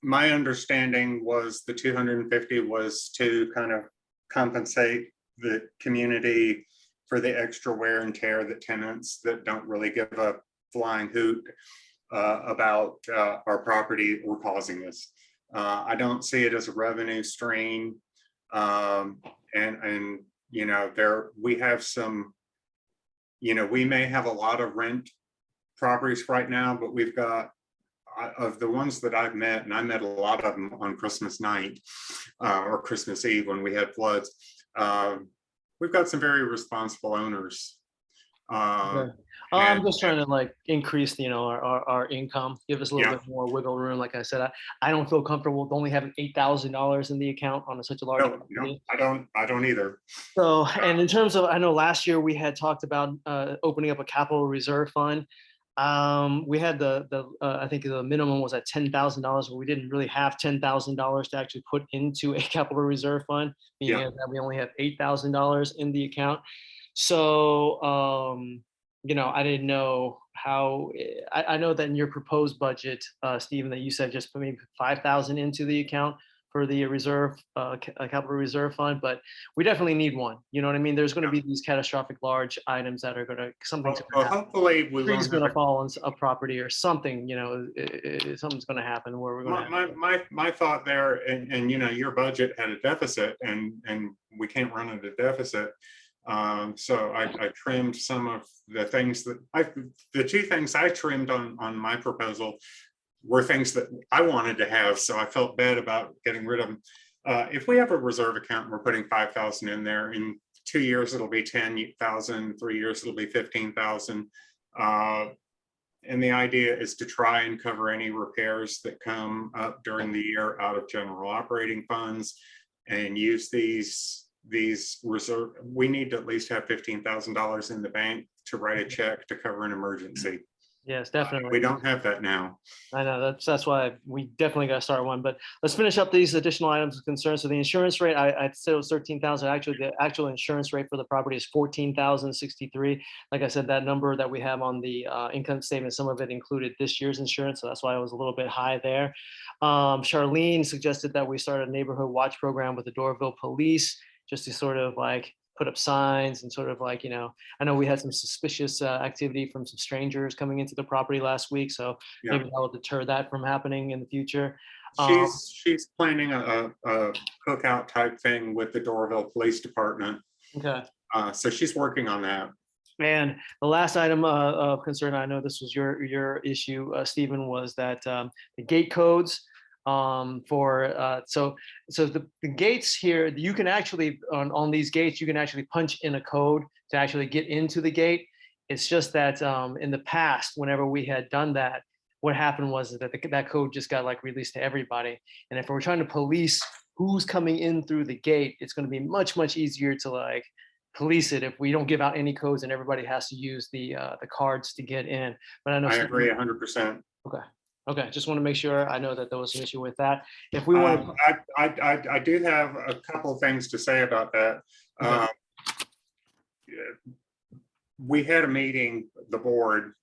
My understanding was the 250 was to kind of compensate the community for the extra wear and tear that tenants that don't really give a flying hoot about our property were causing us. I don't see it as a revenue stream. And you know, we have some, you know, we may have a lot of rent properties right now, but we've got, of the ones that I've met, and I met a lot of them on Christmas night or Christmas Eve when we had floods, we've got some very responsible owners. I'm just trying to like increase, you know, our income, give us a little bit more wiggle room. Like I said, I don't feel comfortable with only having $8,000 in the account on such a large. No, I don't either. So, and in terms of, I know last year we had talked about opening up a capital reserve fund. We had I think the minimum was at $10,000, but we didn't really have $10,000 to actually put into a capital reserve fund, meaning that we only have $8,000 in the account. So, you know, I didn't know how, I know that in your proposed budget, Stephen, that you said just put maybe 5,000 into the account for the reserve, capital reserve fund, but we definitely need one. You know what I mean? There's going to be these catastrophic large items that are going to, something's going to happen. Hopefully we trees going to fall on a property or something, you know, something's going to happen where we're going to. My thought there, and you know, your budget had a deficit and we can't run at a deficit. So I trimmed some of the things that the 2 things I trimmed on my proposal were things that I wanted to have. So I felt bad about getting rid of them. If we have a reserve account, and we're putting 5,000 in there. In 2 years, it'll be 10,000. 3 years, it'll be 15,000. And the idea is to try and cover any repairs that come up during the year out of general operating funds and use these reserve. We need to at least have $15,000 in the bank to write a check to cover an emergency. Yes, definitely. We don't have that now. I know that's why we definitely got to start one. But let's finish up these additional items of concern. So the insurance rate, I said it was 13,000. Actually, the actual insurance rate for the property is 14,063. Like I said, that number that we have on the income statement, some of it included this year's insurance, so that's why it was a little bit high there. Charlene suggested that we start a neighborhood watch program with the Doraville Police, just to sort of like put up signs and sort of like, you know, I know we had some suspicious activity from some strangers coming into the property last week. So maybe that will deter that from happening in the future. She's planning a cookout type thing with the Doraville Police Department. Okay. So she's working on that. And the last item of concern, I know this was your issue, Stephen, was that the gate codes. So the gates here, you can actually on these gates, you can actually punch in a code to actually get into the gate. It's just that in the past, whenever we had done that, what happened was that that code just got like released to everybody. And if we're trying to police who's coming in through the gate, it's going to be much easier to like police it if we don't give out any codes and everybody has to use the cards to get in. But I know I agree 100%. Okay, just want to make sure. I know that there was an issue with that. If we want to, I do have a couple of things to say about that. Okay. We had a meeting, the board,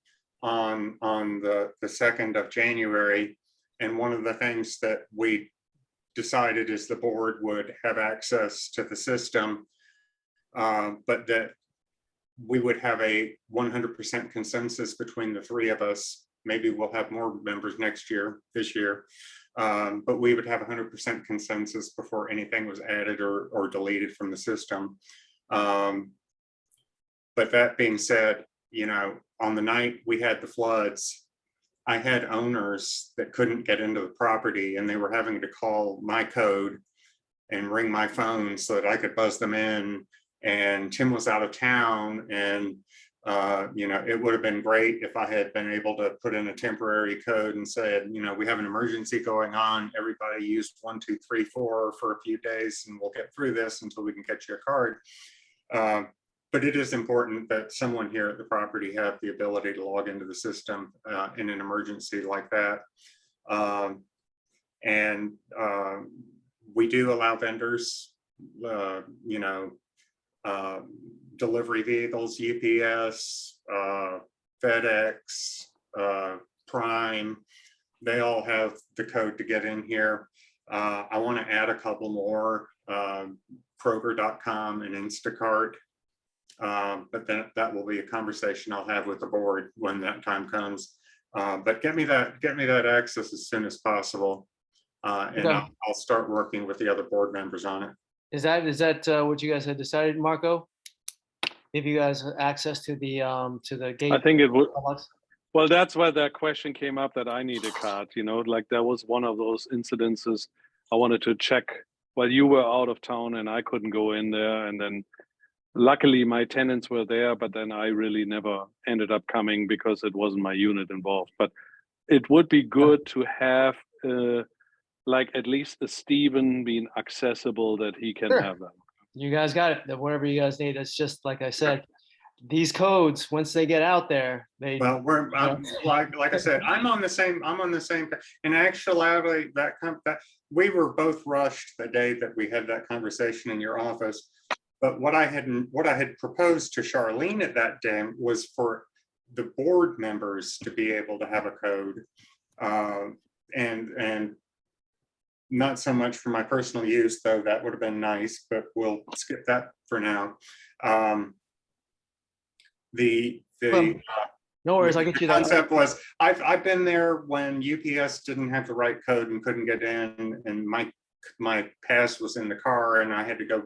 on the 2nd of January, and one of the things that we decided is the board would have access to the system, but that we would have a 100% consensus between the three of us. Maybe we'll have more members this year, but we would have 100% consensus before anything was added or deleted from the system. But that being said, you know, on the night we had the floods, I had owners that couldn't get into the property, and they were having to call my code and ring my phone so that I could buzz them in. And Tim was out of town, and you know, it would have been great if I had been able to put in a temporary code and said, you know, we have an emergency going on. Everybody used 1, 2, 3, 4 for a few days, and we'll get through this until we can get you a card. But it is important that someone here at the property have the ability to log into the system in an emergency like that. We do allow vendors, you know, delivery vehicles, UPS, FedEx, Prime, they all have the code to get in here. I want to add a couple more, Kroger.com and Instacart. But then that will be a conversation I'll have with the board when that time comes. But get me that access as soon as possible, and Okay. I'll start working with the other board members on it. is that what you guys had decided, Marco? Give you guys access to the gate? I think it would. Well, that's why that question came up, that I need a card, you know, like that was one of those incidences. I wanted to check while you were out of town and I couldn't go in there, and then luckily my tenants were there, but then I really never ended up coming because it wasn't my unit involved. But it would be good to have like at least a Stephen being accessible, that he can Sure. have that. You guys got it. That whatever you guys need. It's just like I said, these codes, once they get out there, they. Well, like I said, I'm on the same. In actuality, that we were both rushed the day that we had that conversation in your office. But what I had proposed to Charlene at that day was for the board members to be able to have a code, and not so much for my personal use, though that would have been nice, but we'll skip that for now. No worries, I'll get you that. Concept was, I've been there when UPS didn't have the right code and couldn't get in, and my pass was in the car, and I had to go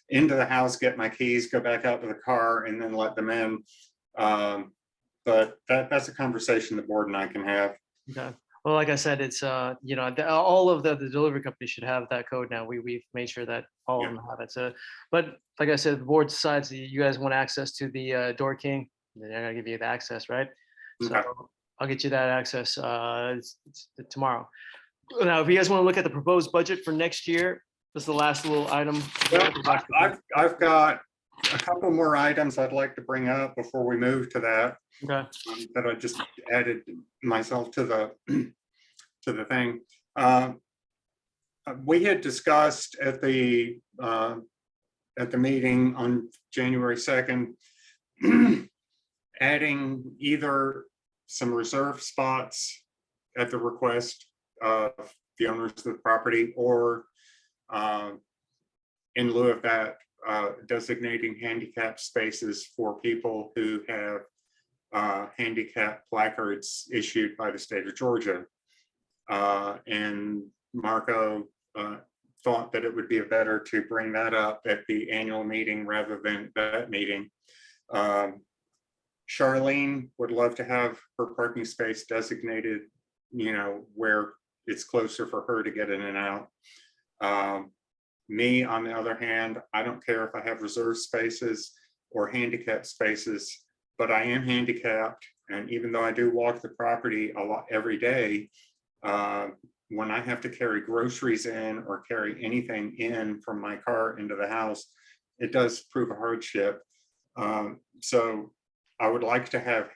into the house, get my keys, go back out to the car, and then let them in. But that's a conversation the board and I can have. Okay. Well, like I said, it's you know, all of the delivery companies should have that code now. We've made sure that all of them have it. So, but like I said, the board decides that you guys want access to the Door King, then they're gonna give you the access, right? So Okay. I'll get you that access it's tomorrow. Now, if you guys want to look at the proposed budget for next year, this is the last little item. Well, I've got a couple more items I'd like to bring up before we move to that. Okay. That I just added myself to the thing. We had discussed at the meeting on January 2nd, adding either some reserve spots at the request of the owners of the property, or in lieu of that, designating handicap spaces for people who have handicap placards issued by the state of Georgia. And Marco thought that it would be better to bring that up at the annual meeting rather than that meeting. Charlene would love to have her parking space designated, you know, where it's closer for her to get in and out. Me, on the other hand, I don't care if I have reserved spaces or handicap spaces, but I am handicapped. And even though I do walk the property a lot every day, when I have to carry groceries in or carry anything in from my car into the house, it does prove a hardship. So I would like to have,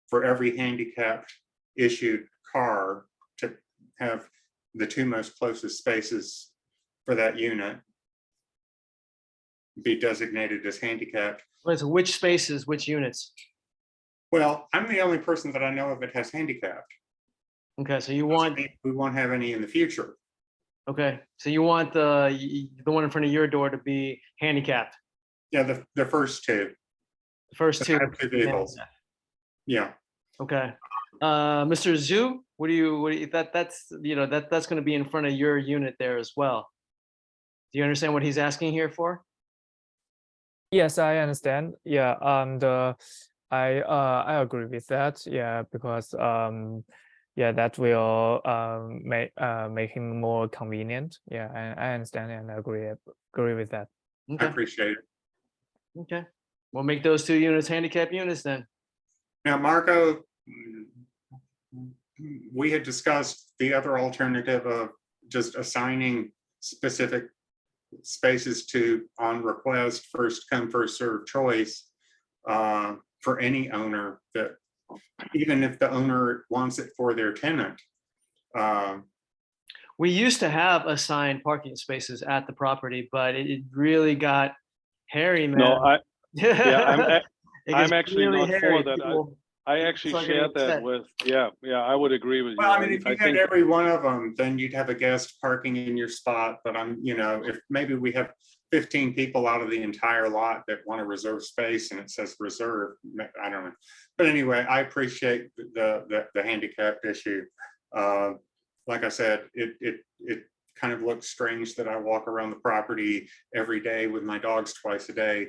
for every handicapped issued car, to have the two most closest spaces for that unit be designated as handicapped. Wait, so which spaces, which units? Well, I'm the only person that I know of that has handicapped. Okay, so you want, We won't have any in the future. okay, so you want the one in front of your door to be handicapped, Yeah, the first two. the first two. Two vehicles. Yeah. Okay. Mr. Zhu, what do you, that's, you know, that's going to be in front of your unit there as well. Do you understand what he's asking here for? Yes, I understand. Yeah, and I agree with that. Yeah, because yeah, that will make him more convenient. Yeah, I understand and agree with that. I Okay. appreciate it. Okay. We'll make those 2 units handicap units then. Now, Marco, we had discussed the other alternative of just assigning specific spaces to, on request, first come, first served choice, for any owner, that even if the owner wants it for their tenant. We used to have assigned parking spaces at the property, but it really got hairy, man. No, yeah, It I'm gets actually really not hairy. for that. People I actually start getting shared that upset. with, yeah, I would agree with you. Well, I mean, if you I had think every one of them, then you'd have a guest parking in your spot. But I'm, you know, if maybe we have 15 people out of the entire lot that want to reserve space and it says reserve, I don't know. But anyway, I appreciate the handicapped issue. Like I said, it kind of looks strange that I walk around the property every day with my dogs twice a day.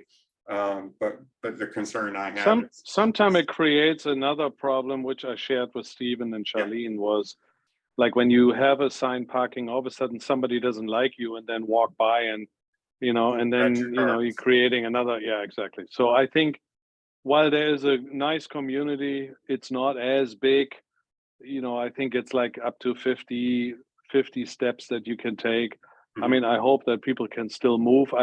But the concern I have sometimes it creates another problem, which I shared with Stephen and Charlene, was like when you have assigned parking, all of a sudden somebody doesn't like you and then walk by and, you know, and then, you know, you're creating another, yeah, exactly. So I think while there is a nice community, it's not as big, you know, I think it's like up to 50 steps that you can take. I mean, I hope that people can still move.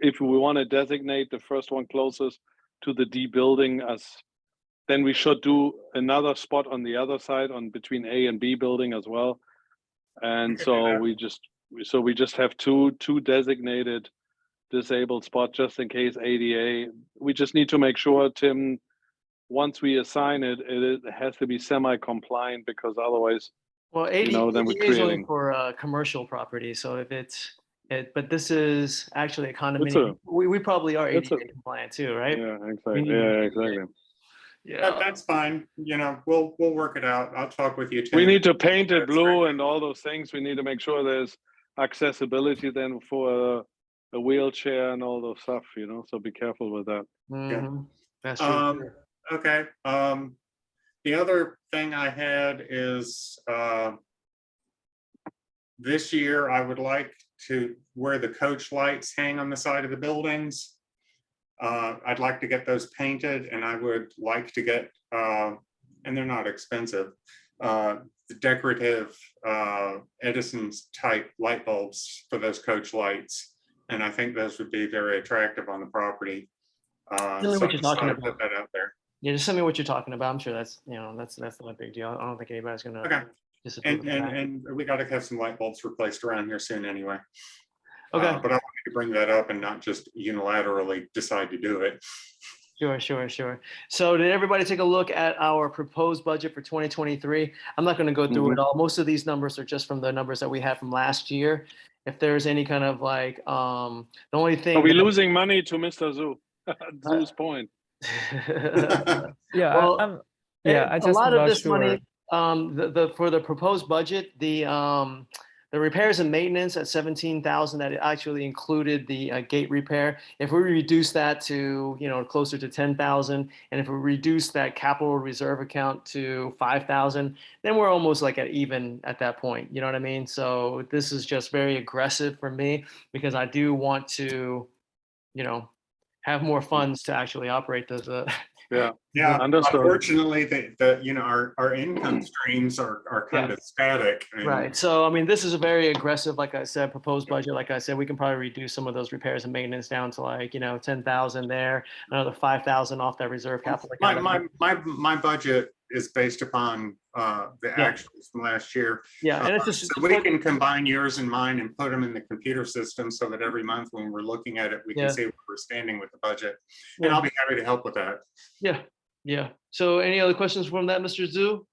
If we want to designate the first one closest to the D building as, then we should do another spot on the other side on between A and B building as well. And so we just have two designated disabled spot just in case ADA. We just need to make sure, Tim, once we assign it, it has to be semi-compliant, because otherwise, Well, ADA, you know, then we're is only creating for commercial property. So if but this is actually a condominium. We probably are ADA compliant too, right? Yeah, exactly. Yeah, exactly. Yeah, that's fine. You know, we'll work it out. I'll talk with you. We need to paint it blue and all those things. We need to make sure there's accessibility then for a wheelchair and all those stuff, you know, so be careful with that. That's true. Okay. The other thing I had is this year I would like to, where the coach lights hang on the side of the buildings, I'd like to get those painted, and I would like to get, and they're not expensive, the decorative Edison's type light bulbs for those coach lights. And I think those would be very attractive on the property. Tell me what you're talking about. Put that out there. Yeah, just tell me what you're talking about. I'm sure that's, you know, that's not a big deal. I don't think anybody's gonna. Okay. disapprove of that. And we got to have some light bulbs replaced around here soon anyway. Okay. But I wanted to bring that up and not just unilaterally decide to do it. Sure. So did everybody take a look at our proposed budget for 2023? I'm not going to go through it all. Most of these numbers are just from the numbers that we had from last year. If there's any kind of like, the only thing. Are we losing money to Mr. Zhu? Zhu's point. Yeah, well, I just a lot of this sure. money, for the proposed budget, the repairs and maintenance at 17,000, that actually included the gate repair. If we reduce that to, you know, closer to 10,000, and if we reduce that capital reserve account to 5,000, then we're almost like at even at that point. You know what I mean? So this is just very aggressive for me, because I do want to, you know, have more funds to actually operate the Yeah. Yeah, Understood. unfortunately, our income streams are kind of static. Right. So, I mean, this is a very aggressive, like I said, proposed budget. Like I said, we can probably reduce some of those repairs and maintenance down to like, 10,000 there, another 5,000 off that reserve capital account. My budget is based upon the actuals from last year. Yeah, and it's just so we can combine yours and mine and put them in the computer system so that every month when we're looking at it, we can see where we're standing with the budget. And I'll be happy to help with that. Yeah. Yeah. So any other questions from that, Mr. Zhu?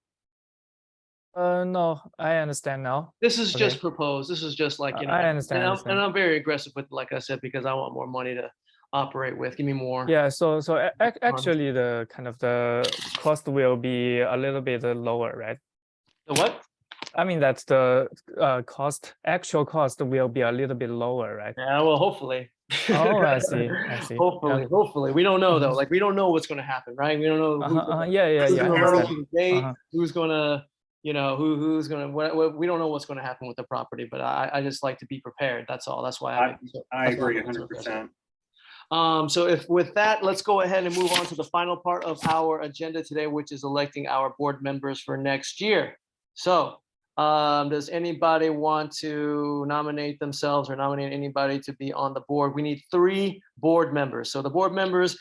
No, I understand now. This is just proposed. This is just like, I understand. And I'm very aggressive with, like I said, because I want more money to operate with. Give me more. Yeah. So actually, the kind of the cost will be a little bit lower, right? The what? I mean, that's the actual cost will be a little bit lower, right? Yeah. Well, hopefully. Oh, I see. I see. Hopefully. We don't know though. Like we don't know what's going to happen, right? We don't know. Who's going to, who's going to, we don't know what's going to happen with the property, but I just like to be prepared. That's all. That's why I agree 100%. So if with that, let's go ahead and move on to the final part of our agenda today, which is electing our board members for next year. So does anybody want to nominate themselves or nominate anybody to be on the board? We need 3 board members. So the board members,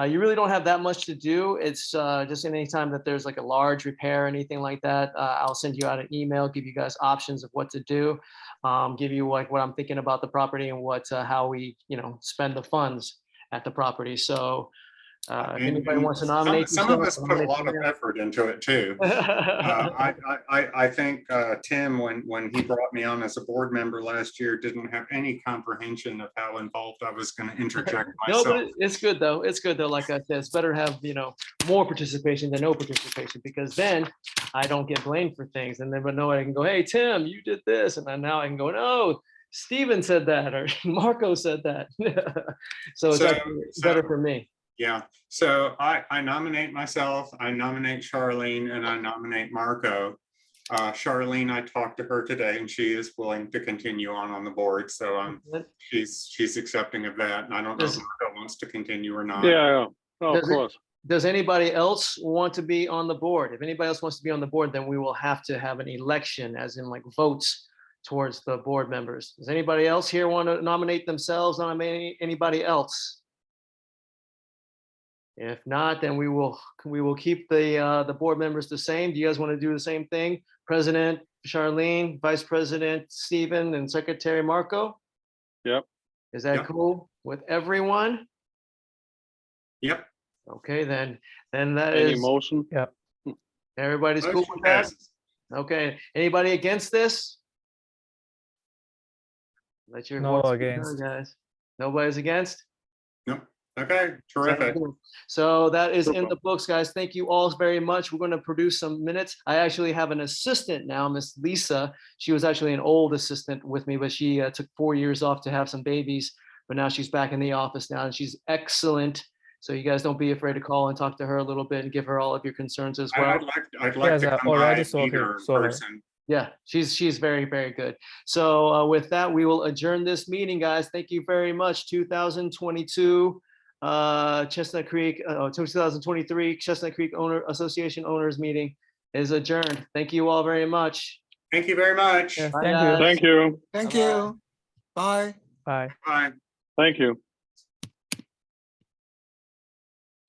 you really don't have that much to do. It's just anytime that there's like a large repair or anything like that, I'll send you out an email, give you guys options of what to do, give you like what I'm thinking about the property and what how we spend the funds at the property. So if anybody wants to nominate, some of us put a lot of effort into it too. I think Tim, when he brought me on as a board member last year, didn't have any comprehension of how involved I was going to interject myself. No, but it's good though. It's good though. Like I said, it's better to have more participation than no participation, because then I don't get blamed for things, and then but no, I can go, hey Tim, you did this, and then now I can go, no, Steven said that, or Marco said that. So it's better for me. Yeah, so I nominate myself, I nominate Charlene, and I nominate Marco. Charlene, I talked to her today, and she is willing to continue on the board. So she's accepting of that, and I don't know if Marco wants to continue or not. Yeah, of course. Does anybody else want to be on the board? If anybody else wants to be on the board, then we will have to have an election, as in like votes towards the board members. Does anybody else here want to nominate themselves? Nominate anybody else? If not, then we will keep the board members the same. Do you guys want to do the same thing? President Charlene, Vice President Stephen, and Secretary Marco? Yep. Is that cool with everyone? Yep. Okay, then that Any is motion? Yep. Everybody's cool with that? Okay. Anybody against this? Let your No voice be against. heard, guys. Nobody's against? Nope. Okay, terrific. So that is in the books, guys. Thank you all very much. We're going to produce some minutes. I actually have an assistant now, Miss Lisa. She was actually an old assistant with me, but she took 4 years off to have some babies. But now she's back in the office now, and she's excellent. So you guys don't be afraid to call and talk to her a little bit and give her all of your concerns as well. I'd like to come by and meet her in person. Yeah, she's very, very good. So with that, we will adjourn this meeting, guys. Thank you very much. 2022 Chestnut Creek, 2023 Chestnut Creek Association Owners Meeting is adjourned. Thank you all very much. Thank you very much. Yeah, Bye, thank guys. you. Thank you. Thank you. Bye. Bye. Bye. Thank you.